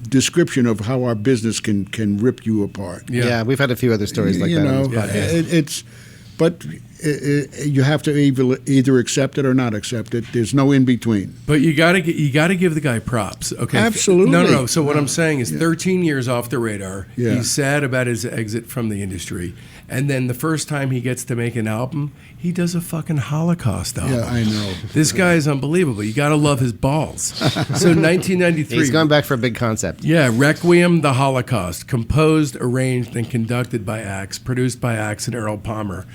C: description of how our business can rip you apart.
A: Yeah, we've had a few other stories like that on this podcast.
C: You have to either accept it or not accept it. There's no in between.
B: But you gotta give the guy props. Okay,
C: Absolutely.
B: No. So what I'm saying is, 13 years off the radar.
C: Yeah.
B: He's sad about his exit from the industry, and then the first time he gets to make an album, he does a fucking Holocaust album.
C: Yeah, I know.
B: This guy is unbelievable. You gotta love his balls. So 1993.
A: He's going back for a big concept.
B: Yeah, Requiem the Holocaust, composed, arranged, and conducted by Axe, produced by Axe and Earl Palmer.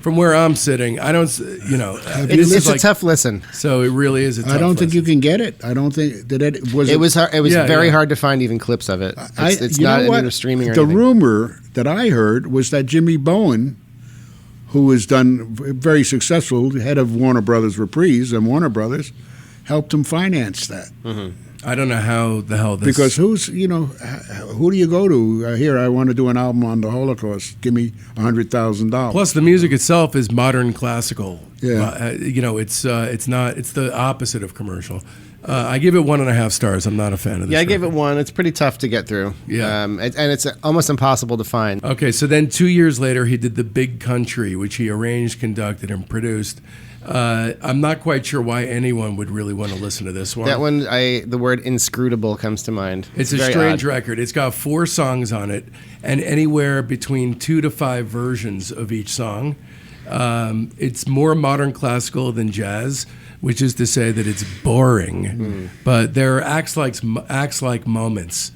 B: From where I'm sitting, I don't,
A: It's a tough listen.
B: So it really is a tough
C: I don't think you
B: listen.
C: can get it. I don't think that it was.
A: It was hard,
B: Yeah,
A: very
B: yeah.
A: hard to find even clips of it. It's
C: you
A: not
C: know what?
A: either streaming or
C: the
A: anything.
C: rumor that I heard was that Jimmy Bowen, who has done very successful, head of Warner Brothers Reprise and Warner Brothers, helped him finance that.
B: I don't know how the hell this.
C: Because who do you go to? Here, I want to do an album on the Holocaust. Give me $100,000.
B: Plus, the music itself is modern classical.
C: Yeah.
B: It's not. It's the opposite of commercial. I give it 1.5 stars. I'm not a fan of this.
A: Yeah, I gave it
B: record.
A: 1. It's pretty tough to get through.
B: Yeah.
A: And it's almost impossible to find.
B: Okay, so then 2 years later, he did The Big Country, which he arranged, conducted, and produced. I'm not quite sure why anyone would really want to listen to this one.
A: That one, the word inscrutable comes to mind.
B: It's a
A: very
B: strange
A: odd.
B: record. It's got 4 songs on it, and anywhere between 2 to 5 versions of each song. It's more modern classical than jazz, which is to say that it's boring. But there are acts-like moments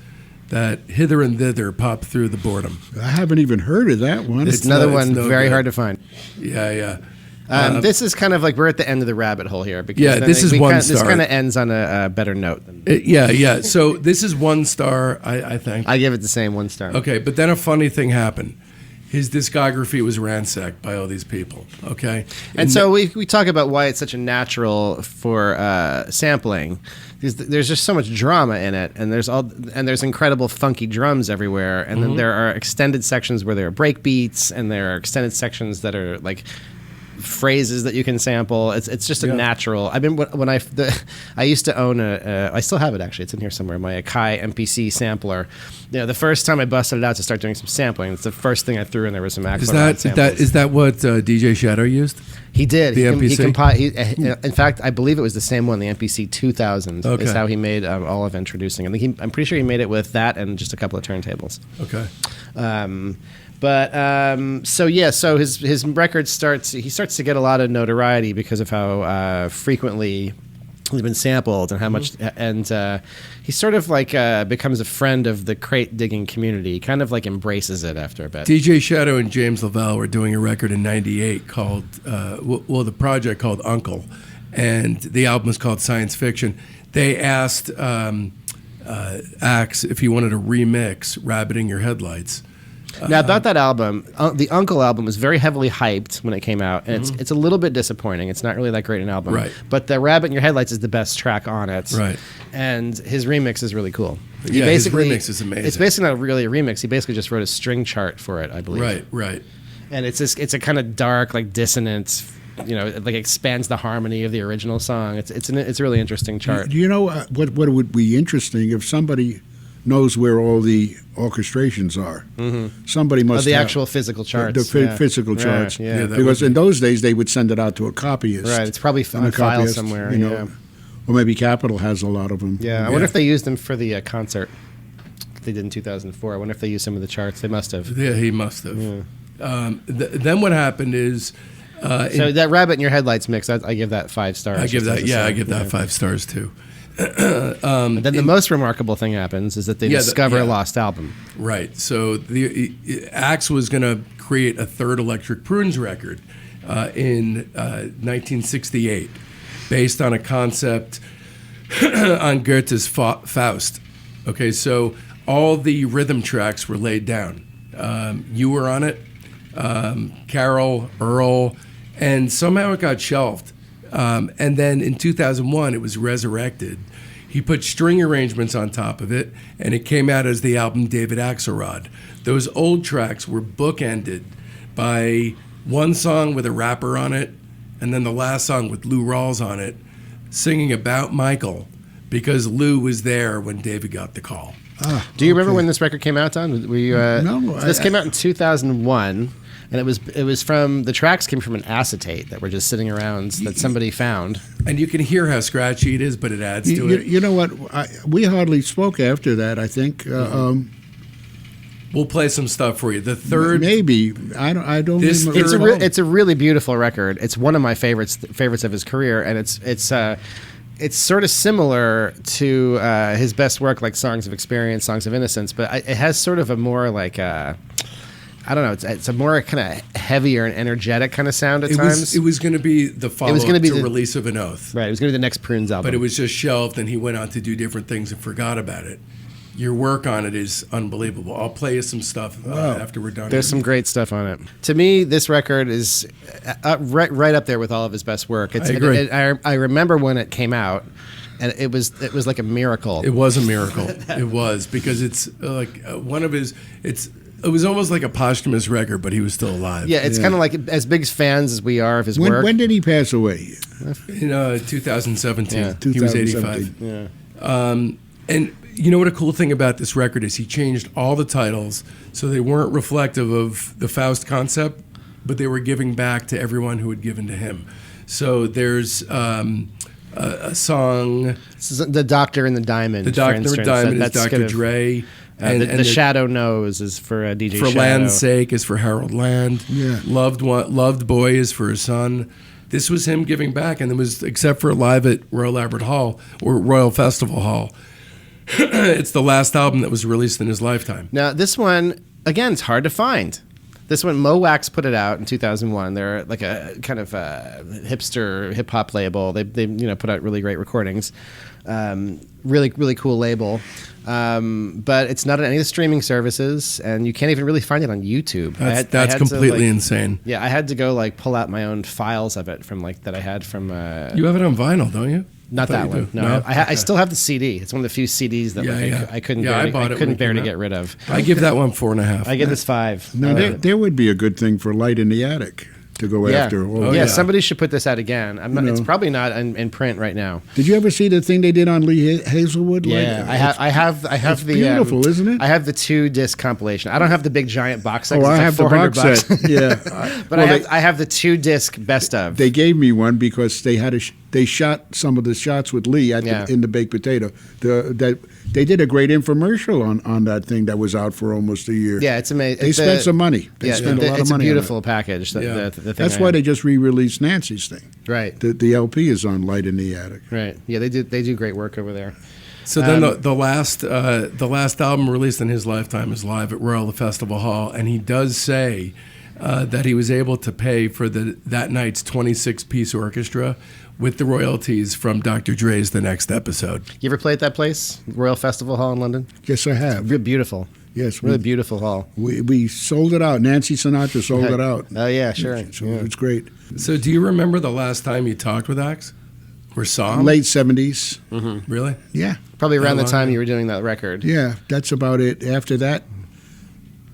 B: that hither and thither pop through the boredom.
C: I haven't even heard of that one.
A: It's another
B: no- it's
A: one
B: no
A: very
B: good.
A: hard to find.
B: Yeah.
A: This is kind of like we're at the end of the rabbit hole here. Because
B: Yeah,
A: then
B: this is
A: we
B: one
A: kind of, This
B: star.
A: kind of ends on a better note. Than,
B: Yeah. So this is 1 star, I think.
A: I give it the same 1 star.
B: Okay, but then a funny thing happened. His discography was ransacked by all these people, okay?
A: And so we talk about why it's such a natural for sampling. There's just so much drama in it, and there's incredible funky drums everywhere, and then there are extended sections where there are break beats, and there are extended sections that are like phrases that you can sample. It's just a natural. I mean, when I used to own I still have it actually. It's in here somewhere. My Akai MPC sampler. You know, the first time I busted it out to start doing some sampling, it's the first thing I threw in there was some Axelrod samples.
B: Is that what DJ Shadow used?
A: He did.
B: The MPC?
A: In fact, I believe it was the same one, the MPC 2000
B: Okay.
A: is how he made all of Introducing. I'm pretty sure he made it with that and just a couple of turntables.
B: Okay.
A: So his record starts to get a lot of notoriety because of how frequently he's been sampled and how much, and he sort of like becomes a friend of the crate digging community. He kind of like embraces it after a bit.
B: DJ Shadow and James Lavelle were doing a record in '98 called, the project called Uncle, and the album was called Science Fiction. They asked Axe if he wanted to remix Rabbit in Your Headlights.
A: Now about that album, the Uncle album was very heavily hyped when it came out, and it's a little bit disappointing. It's not really that great an album,
B: Right.
A: But the Rabbit in Your Headlights is the best track on it,
B: Right.
A: And his remix is really cool.
B: Yeah, his remix is amazing.
A: It's basically not really a remix. He basically just wrote a string chart for it, I believe.
B: Right.
A: And it's a kind of dark, like dissonant. You know, it like expands the harmony of the original song. It's a really interesting chart.
C: Do you know what would be interesting if somebody knows where all the orchestrations are? Somebody must
A: The
C: have
A: actual physical charts.
C: the physical charts.
A: Yeah.
B: Yeah, that
C: Because
B: would
C: in those days they would send it out to a copyist.
A: Right, it's probably
C: And
A: on
C: a
A: file
C: copyist,
A: somewhere.
C: you know,
A: Yeah.
C: or maybe Capitol has a lot of them.
A: Yeah, I wonder if they used them for the concert they did in 2004. I wonder if they used some of the charts. They must have.
B: Yeah, he must have. Then what happened is,
A: So that Rabbit in Your Headlights mix, I give that 5 stars.
B: I give
A: just as
B: that.
A: a
B: Yeah, I
A: song.
B: give that 5 stars too.
A: Then the most remarkable thing happens is that they discover a lost album.
B: Right. So the Axe was going to create a third Electric Prunes record in 1968, based on a concept on Goethe's Faust. Okay, so all the rhythm tracks were laid down. You were on it, Carol, Earl, and somehow it got shelved. And then in 2001, it was resurrected. He put string arrangements on top of it, and it came out as the album David Axelrod. Those old tracks were bookended by one song with a rapper on it, and then the last song with Lou Rawls on it, singing about Michael, because Lou was there when David got the call.
A: Do you remember when this record came out, Don? Were you,
C: No,
A: so this came out in 2001, and it was from the tracks came from an acetate that were just sitting around that somebody found.
B: And you can hear how scratchy it is, but it adds to it.
C: You know what? We hardly spoke after that, I think.
B: We'll play some stuff for you. The third,
C: Maybe. I don't
B: This
C: remember.
B: third-
A: It's a really beautiful record. It's one of my favorites of his career, and it's sort of similar to his best work, like Songs of Experience, Songs of Innocence, but it has sort of a more like I don't know. It's a more kind of heavier and energetic kind of sound at times.
B: it was going to be the follow-up
A: gonna be
B: to
A: the-
B: Release of an Oath.
A: Right. It was going to be the next Prunes album.
B: But it was just shelved, and he went on to do different things and forgot about it. Your work on it is unbelievable. I'll play you some stuff after we're done.
A: There's some great stuff on it. To me, this record is right up there with all of his best work.
B: I agree.
A: I remember when it came out, and it was like a miracle.
B: It was a miracle. It was, because it's like one of his. It's It was almost like a posthumous record, but he was still alive.
A: Yeah, it's kind of like as big fans as we are of his work.
C: When did he pass away?
B: In 2017.
A: Yeah.
B: He was
C: 2017.
B: 85.
A: Yeah.
B: And you know what a cool thing about this record is he changed all the titles so they weren't reflective of the Faust concept, but they were giving back to everyone who had given to him. So there's a song...
A: This is The Doctor and the Diamond.
B: The Doctor and the Diamond is
A: That's
B: Dr.
A: kind of-
B: Dre.
A: the Shadow Knows is for DJ
B: For
A: Shadow.
B: Land's Sake is for Harold Land.
C: Yeah.
B: Loved Boy is for his son. This was him giving back, and it was, except for live at Royal Albert Hall or Royal Festival Hall, it's the last album that was released in his lifetime.
A: Now, this one, again, it's hard to find. This one, Mo Wax put it out in 2001. They're like a kind of hipster hip-hop label. They put out really great recordings. Really, really cool label. But it's not on any of the streaming services, and you can't even really find it on YouTube.
B: That's completely insane.
A: Yeah, I had to go pull out my own files of it from that I had from.
B: You have it on vinyl, don't you?
A: Not that one. No, I still have the CD. It's one of the few CDs that I couldn't bear to get rid of.
B: I give that one 4.5.
A: I give this 5.
C: Now, there would be a good thing for Light in the Attic to go after.
A: Somebody should put this out again. It's probably not in print right now.
C: Did you ever see the thing they did on Lee Hazelwood?
A: Yeah, I have the
C: beautiful, isn't it?
A: I have the 2-disc compilation. I don't have the big giant box set.
C: I have the box
A: $400.
C: set. Yeah,
A: but I have the 2-disc best of.
C: They gave me one because they had they shot some of the shots with Lee in the baked potato. They did a great infomercial on that thing that was out for almost a year.
A: Yeah, it's amazing.
C: They spent some money. They spent a lot of money.
A: It's a beautiful
C: on it.
A: package. The thing
C: That's why they just re-released Nancy's thing.
A: Right.
C: The LP is on Light in the Attic.
A: Right. Yeah, they do great work over there.
B: So then the last album released in his lifetime is live at Royal Festival Hall, and he does say that he was able to pay for that night's 26-piece orchestra with the royalties from Dr. Dre's The Next Episode.
A: You ever played that place, Royal Festival Hall in London?
C: Yes, I have.
A: Really beautiful.
C: Yes,
A: really beautiful hall.
C: We sold it out. Nancy Sinatra sold it out.
A: Oh yeah, sure.
C: So it's great.
B: So do you remember the last time you talked with Axe or saw him?
C: Late 70s.
B: Mm-hmm. Really?
C: Yeah.
A: Probably around the time you were doing that record.
C: Yeah, that's about it. After that,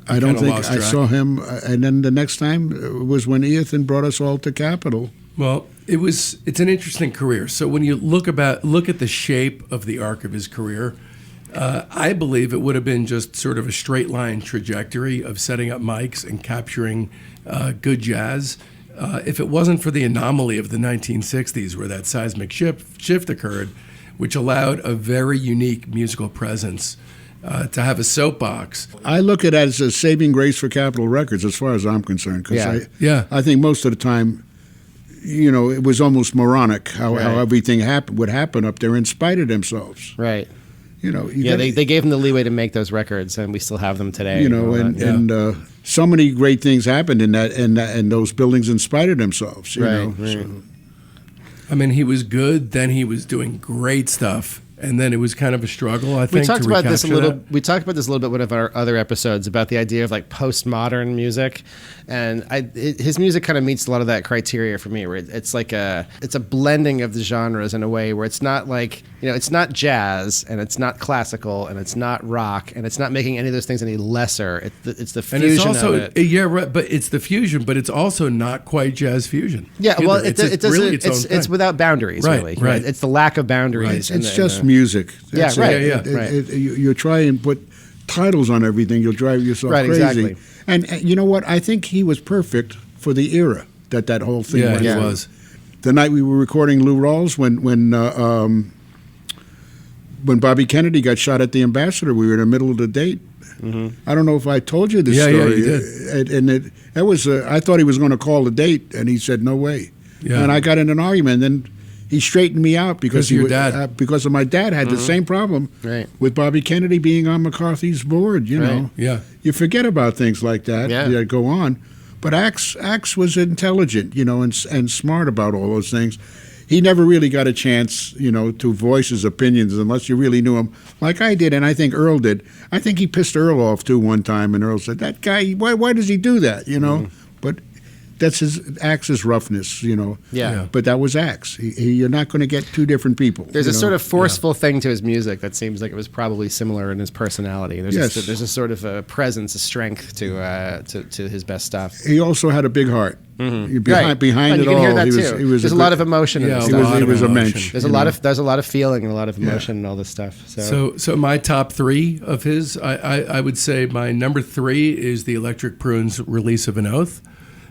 C: I don't think I saw him. And then the next time was when Ethan brought us all to Capitol.
B: Well, it's an interesting career. So when you look at the shape of the arc of his career, I believe it would have been just sort of a straight line trajectory of setting up mics and capturing good jazz. If it wasn't for the anomaly of the 1960s where that seismic shift occurred, which allowed a very unique musical presence to have a soapbox.
C: I look at it as a saving grace for Capitol Records as far as I'm concerned. Because I think most of the time, it was almost moronic how everything would happen up there in spite of themselves.
A: Right. They gave them the leeway to make those records, and we still have them today.
C: And so many great things happened in those buildings in spite of themselves.
A: Right.
C: So.
B: I mean, he was good. Then he was doing great stuff. And then it was kind of a struggle, I think,
A: We talked
B: to
A: about this a little.
B: that.
A: We talked about this a little bit in one of our other episodes about the idea of postmodern music, and his music kind of meets a lot of that criteria for me. Where it's a blending of the genres in a way where it's not it's not jazz and it's not classical and it's not rock and it's not making any of those things any lesser. It's the fusion
B: and it's also,
A: of it.
B: Yeah, right. But it's the fusion, but it's also not quite jazz fusion.
A: Yeah,
B: either.
A: well,
B: It's
A: without boundaries,
B: right,
A: really.
B: Right.
A: It's the lack of boundaries.
C: Right. It's just music. That's
A: right.
C: You try and put titles on everything, you'll drive yourself crazy.
A: Exactly.
C: And you know what? I think he was perfect for the era that whole thing went
B: he
C: through.
B: was.
C: The night we were recording Lou Rawls, when Bobby Kennedy got shot at the Ambassador, we were in the middle of the date. Mm-hmm. I don't know if I told you this story.
B: Yeah, you did.
C: And it was. I thought he was going to call the date, and he said no way.
B: Yeah.
C: And I got in an argument, and then he straightened me out because
B: your dad.
C: Because of my dad had the same problem with Bobby Kennedy being on McCarthy's board. You know, you forget about things like that that go on. But Axe was intelligent, and smart about all those things. He never really got a chance, to voice his opinions unless you really knew him, like I did, and I think Earl did. I think he pissed Earl off too one time, and Earl said, "That guy, why does he do that?" But that's Axe's roughness,
A: Yeah.
C: But that was Axe. You're not going to get two different people.
A: There's a sort of forceful thing to his music that seems like it was probably similar in his personality. There's
C: Yes.
A: there's a sort of a presence, a strength to his best stuff.
C: He also had a big heart. Behind
A: Right.
C: it
A: You can
C: all,
A: hear that
C: he
A: too.
C: was
A: There's a lot of emotion in
B: Yeah,
A: this
B: a
C: he
A: stuff.
B: lot
C: was, he
B: of
C: was a
B: emotion.
C: mensch.
A: There's a lot of feeling and a lot of emotion in all this stuff.
B: So my top three of his, I would say my number 3 is the Electric Prunes' Release of an Oath.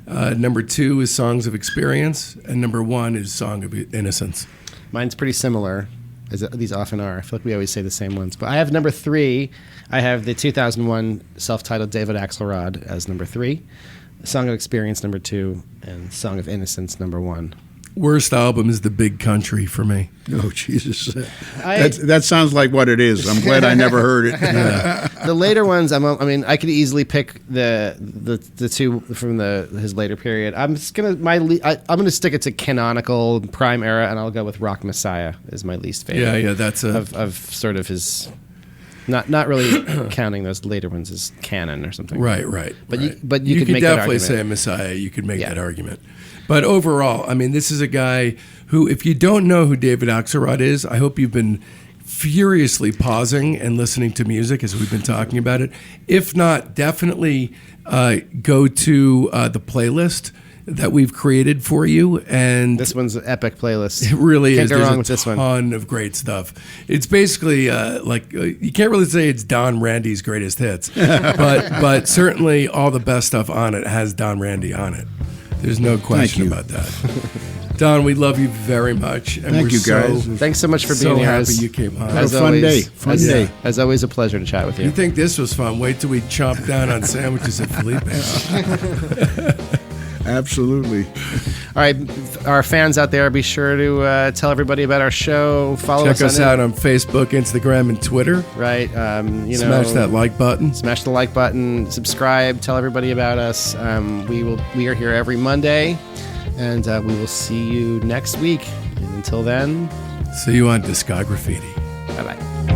B: Number 2 is Songs of Experience, and number 1 is Song of Innocence.
A: Mine's pretty similar, as these often are. I feel like we always say the same ones. But I have number 3. I have the 2001 self-titled David Axelrod as number 3, Song of Experience number 2, and Song of Innocence number 1.
B: Worst album is The Big Country for me.
C: Oh, Jesus. That sounds like what it is. I'm glad I never heard it.
A: The later ones, I could easily pick the two from his later period. I'm just gonna I'm gonna stick it to canonical prime era, and I'll go with Rock Messiah is my least favorite.
B: Yeah, that's
A: of sort of his. Not really counting those later ones as canon or something.
B: Right.
A: But
B: right.
A: you could make that
B: definitely
A: argument.
B: say Messiah. You could make that argument. But overall, this is a guy who, if you don't know who David Axelrod is, I hope you've been furiously pausing and listening to music as we've been talking about it. If not, definitely go to the playlist that we've created for you, and
A: This one's an epic playlist.
B: it really
A: Can't
B: is.
A: go
B: There's
A: wrong
B: a
A: with this one.
B: ton of great stuff. It's basically you can't really say it's Don Randi's greatest hits, but certainly all the best stuff on it has Don Randi on it. There's no question
C: you.
B: about that. Don, we love you very much, and
C: Thank
B: we're
C: you, guys.
A: Thanks so much for
B: so
A: being here.
B: happy you came on.
C: Had a fun day. Day.
A: As always, a pleasure to chat with you.
B: You think this was fun? Wait till we chomp down on sandwiches at Felipe's.
C: Absolutely.
A: All right, our fans out there, be sure to tell everybody about our show. Follow
B: Check us
A: on
B: out on Facebook, Instagram, and Twitter.
A: Right,
B: Smash that like button.
A: Smash the like button. Subscribe. Tell everybody about us. We are here every Monday, and we will see you next week. And until then,
B: See you on Discography.
A: bye bye.